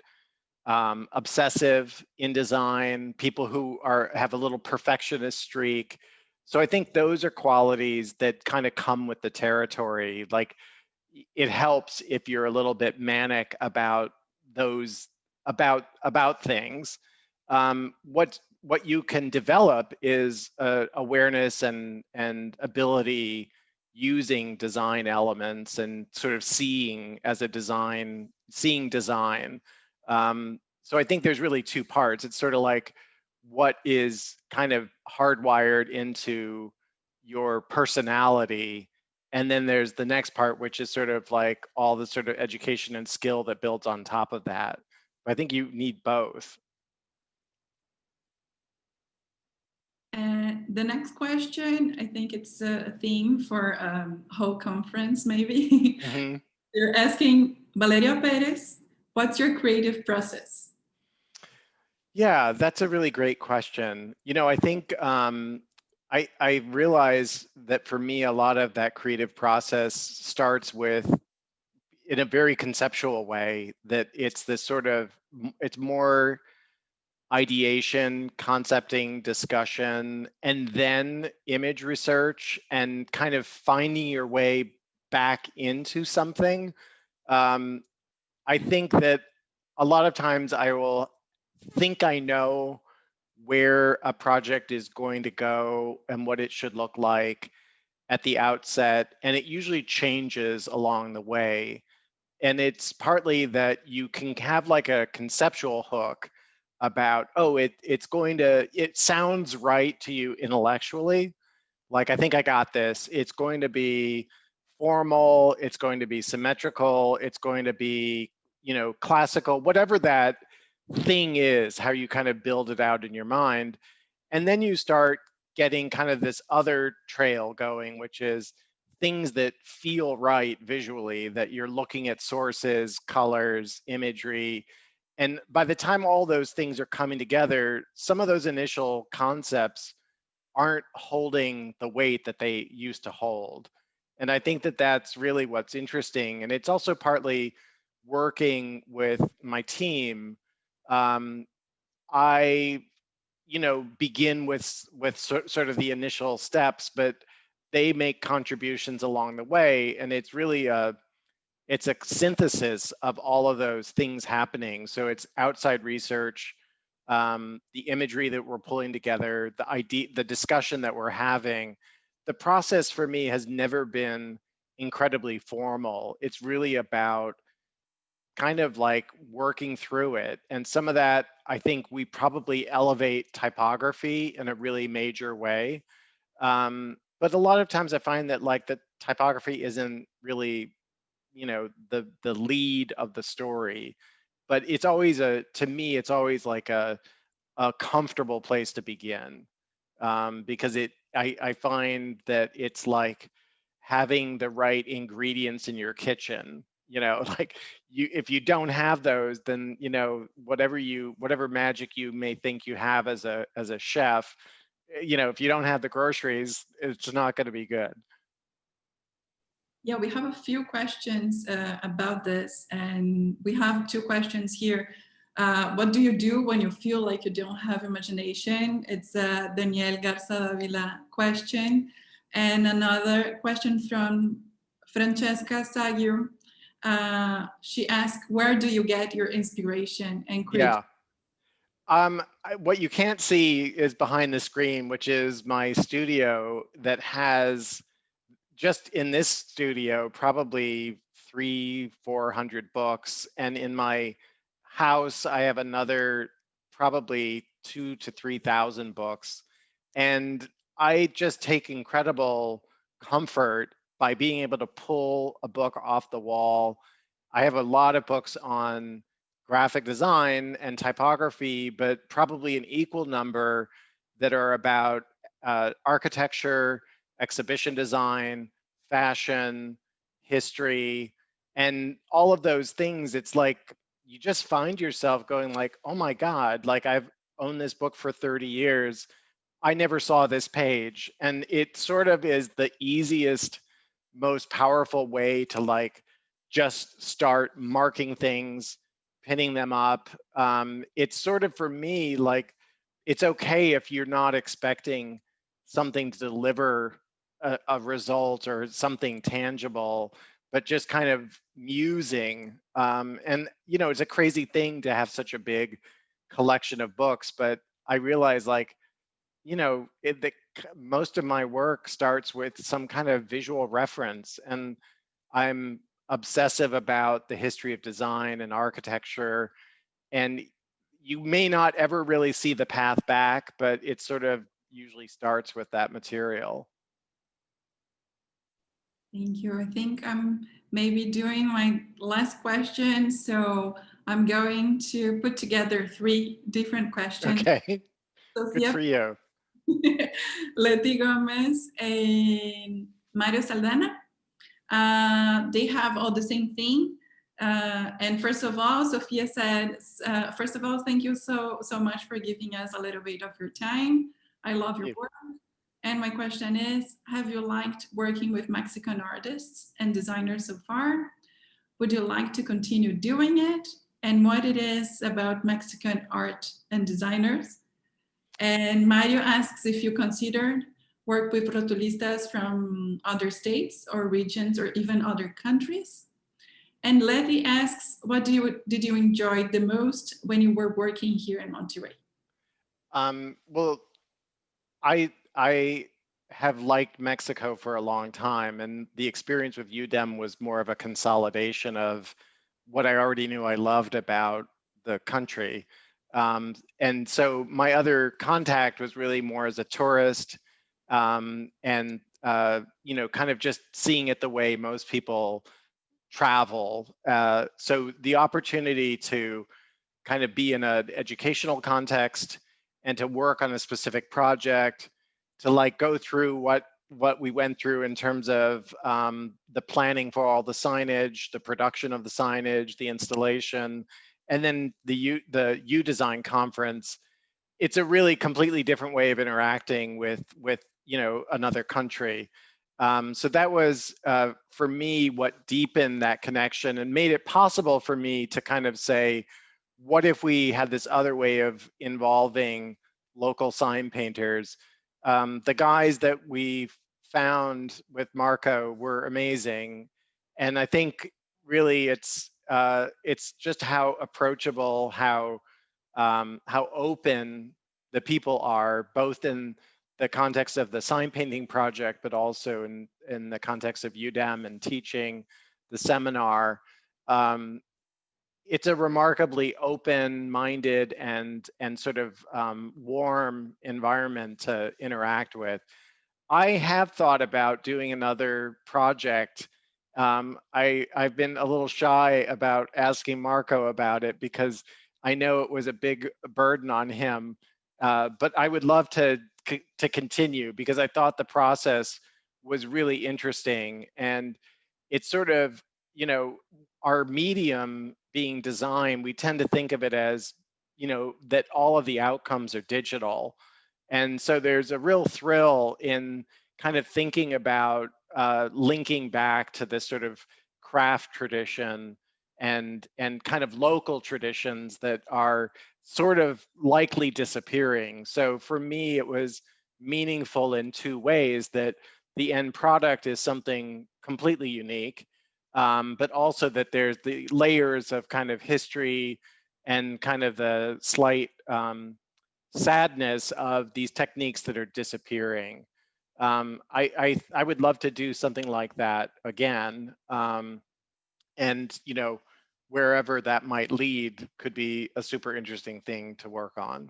obsessive in design, people who have a little perfectionist streak. So I think those are qualities that kind of come with the territory. Like, it helps if you're a little bit manic about those, about things. What you can develop is awareness and ability using design elements and sort of seeing design. So I think there's really two parts. It's sort of like what is kind of hardwired into your personality, and then there's the next part, which is sort of like all the sort of education and skill that builds on top of that. I think you need both. The next question, I think it's a theme for a whole conference, maybe. Mm-hmm. You're asking Valeria Perez, what's your creative process? Yeah, that's a really great question. You know, I think I realize that for me, a lot of that creative process starts with, in a very conceptual way, that it's this sort of, it's more ideation, concepting, discussion, and then image research and kind of finding your way back into something. I think that a lot of times I will think I know where a project is going to go and what it should look like at the outset, and it usually changes along the way. And it's partly that you can have like a conceptual hook about, oh, it sounds right to you intellectually. Like, I think I got this. It's going to be formal, it's going to be symmetrical, it's going to be, you know, classical, whatever that thing is, how you kind of build it out in your mind. And then you start getting kind of this other trail going, which is things that feel right visually, that you're looking at sources, colors, imagery. And by the time all those things are coming together, some of those initial concepts aren't holding the weight that they used to hold. And I think that that's really what's interesting. And it's also partly working with my team. I, you know, begin with sort of the initial steps, but they make contributions along the way. And it's really it's a synthesis of all of those things happening. So it's outside research, the imagery that we're pulling together, the discussion that we're having. The process for me has never been incredibly formal. It's really about kind of like working through it. And some of that, I think we probably elevate typography in a really major way. But a lot of times I find that like the typography isn't really, you know, the lead of the story, but it's always to me, it's always like a comfortable place to begin, because I find that it's like having the right ingredients in your kitchen. You know, like if you don't have those, then, you know, whatever magic you may think you have as a chef, you know, if you don't have the groceries, it's not going to be good. Yeah, we have a few questions about this, and we have two questions here. What do you do when you feel like you don't have imagination? It's a Daniel Garza Davila question. And another question from Francesca Sagir. She asked, where do you get your inspiration and creativity? Yeah. What you can't see is behind the screen, which is my studio that has, just in this studio, probably 300-400 books, and in my house, I have another probably 2,000 to 3,000 books. And I just take incredible comfort by being able to pull a book off the wall. I have a lot of books on graphic design and typography, but probably an equal number that are about architecture, exhibition design, fashion, history, and all of those things. It's like you just find yourself going like, oh my God, like I've owned this book for 30 years. I never saw this page. And it sort of is the easiest, most powerful way to like just start marking things, pinning them up. It's sort of for me, like, it's okay if you're not expecting something to deliver a result or something tangible, but just kind of musing. And, you know, it's a crazy thing to have such a big collection of books, but I realize like, you know, most of my work starts with some kind of visual reference, and I'm obsessive about the history of design and architecture. And you may not ever really see the path back, but it sort of usually starts with that material. Thank you. I think I'm maybe doing my last question, so I'm going to put together 3 different questions. Okay, Sofía, good for you. Leti Gomez and Mario Saldana. They have all the same thing. And first of all, Sofia said, first of all, thank you so much for giving us a little bit of your time. I love your work. And my question is, have you liked working with Mexican artists and designers so far? Would you like to continue doing it? And what it is about Mexican art and designers? And Mario asks if you considered work with rotulistas from other states or regions or even other countries. And Letty asks, what did you enjoy the most when you were working here in Monterrey? Well, I have liked Mexico for a long time, and the experience with UDEM was more of a consolidation of what I already knew I loved about the country. And so my other contact was really more as a tourist, and you know, kind of just seeing it the way most people travel. So the opportunity to kind of be in an educational context and to work on a specific project, to like go through what we went through in terms of the planning for all the signage, the production of the signage, the installation, and then the UDESIGN conference. It's a really completely different way of interacting with you know, another country. So that was for me what deepened that connection and made it possible for me to kind of say, what if we had this other way of involving local sign painters? The guys that we found with Marco were amazing, and I think really it's just how approachable, how open the people are, both in the context of the sign painting project, but also in the context of UDEM and teaching the seminar. It's a remarkably open-minded and sort of warm environment to interact with. I have thought about doing another project. I've been a little shy about asking Marco about it because I know it was a big burden on him, but I would love to continue because I thought the process was really interesting. And it's sort of, you know, our medium being design, we tend to think of it as, you know, that all of the outcomes are digital. And so there's a real thrill in kind of thinking about linking back to this sort of craft tradition and kind of local traditions that are sort of likely disappearing. So for me, it was meaningful in 2 ways: that the end product is something completely unique, but also that there's the layers of kind of history and kind of the slight sadness of these techniques that are disappearing. I would love to do something like that again. And, you know, wherever that might lead could be a super interesting thing to work on.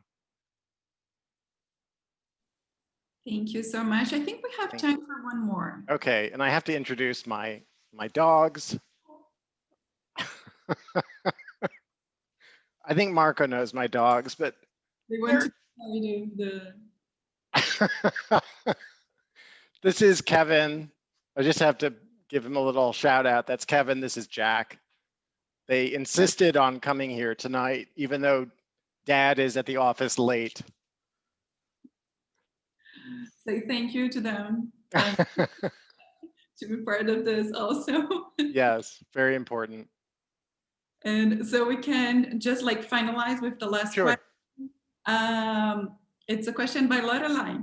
Thank you so much. I think we have Thank time for one more. Okay, and I have to introduce my dogs. I think Marco knows my dogs, but We want to tell you the this is Kevin. I just have to give him a little shout out. That's Kevin. This is Jack. They insisted on coming here tonight, even though Dad is at the office late. say thank you to them to be part of this also. Yes, very important. And so we can just like finalize with the last Sure. question. It's a question by Lorelei.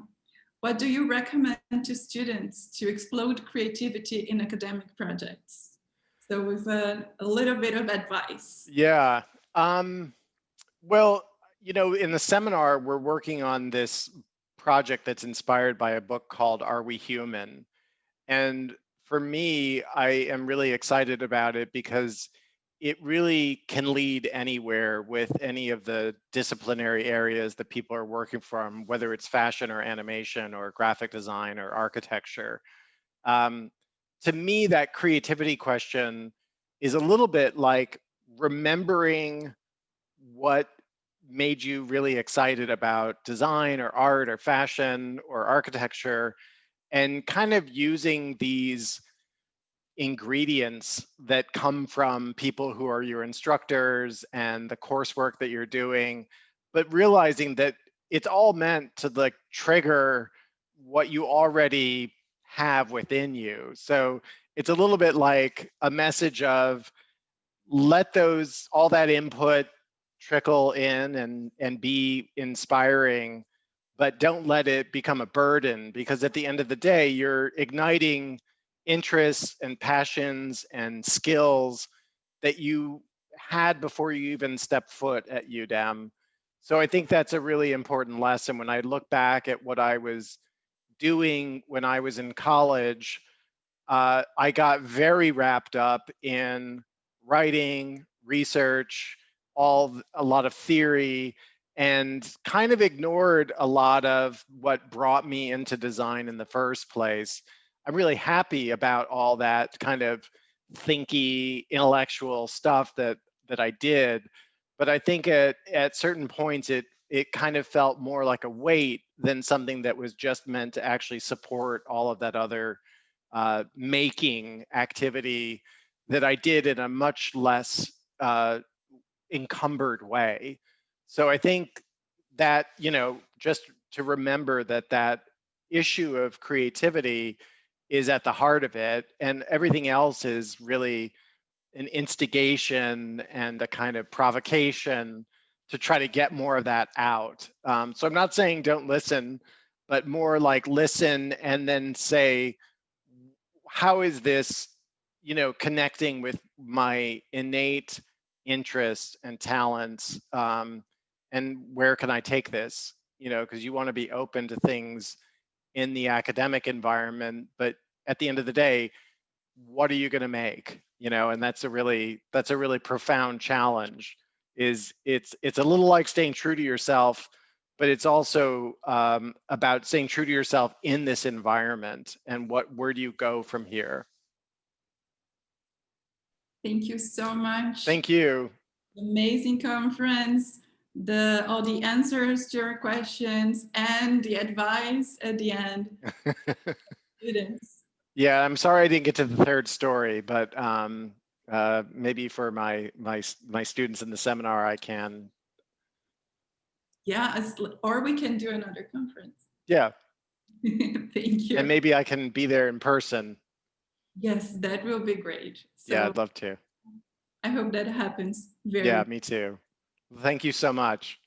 What do you recommend to students to explode creativity in academic projects? So with a little bit of advice. Yeah. Well, you know, in the seminar, we're working on this project that's inspired by a book called Are We Human? And for me, I am really excited about it because it really can lead anywhere with any of the disciplinary areas that people are working from, whether it's fashion or animation or graphic design or architecture. To me, that creativity question is a little bit like remembering what made you really excited about design or art or fashion or architecture, and kind of using these ingredients that come from people who are your instructors and the coursework that you're doing, but realizing that it's all meant to like trigger what you already have within you. So it's a little bit like a message of let all that input trickle in and be inspiring, but don't let it become a burden, because at the end of the day, you're igniting interests and passions and skills that you had before you even stepped foot at UDEM. So I think that's a really important lesson. When I look back at what I was doing when I was in college, I got very wrapped up in writing, research, a lot of theory, and kind of ignored a lot of what brought me into design in the first place. I'm really happy about all that kind of thinky, intellectual stuff that I did, but I think at certain points it kind of felt more like a weight than something that was just meant to actually support all of that other making activity that I did in a much less encumbered way. So I think that, you know, just to remember that issue of creativity is at the heart of it, and everything else is really an instigation and a kind of provocation to try to get more of that out. So I'm not saying don't listen, but more like listen and then say, how is this, you know, connecting with my innate interests and talents, and where can I take this? You know, because you want to be open to things in the academic environment, but at the end of the day, what are you going to make? You know, and that's a really profound challenge. It's a little like staying true to yourself, but it's also about staying true to yourself in this environment and where do you go from here? Thank you so much. Thank you. Amazing conference. All the answers to your questions and the advice at the end. Students. Yeah, I'm sorry I didn't get to the third story, but maybe for my students in the seminar, I can. Yeah, or we can do another conference. Yeah. Thank you. And maybe I can be there in person. Yes, that will be great. So yeah, I'd love to. I hope that happens very Yeah, me too. Thank you so much.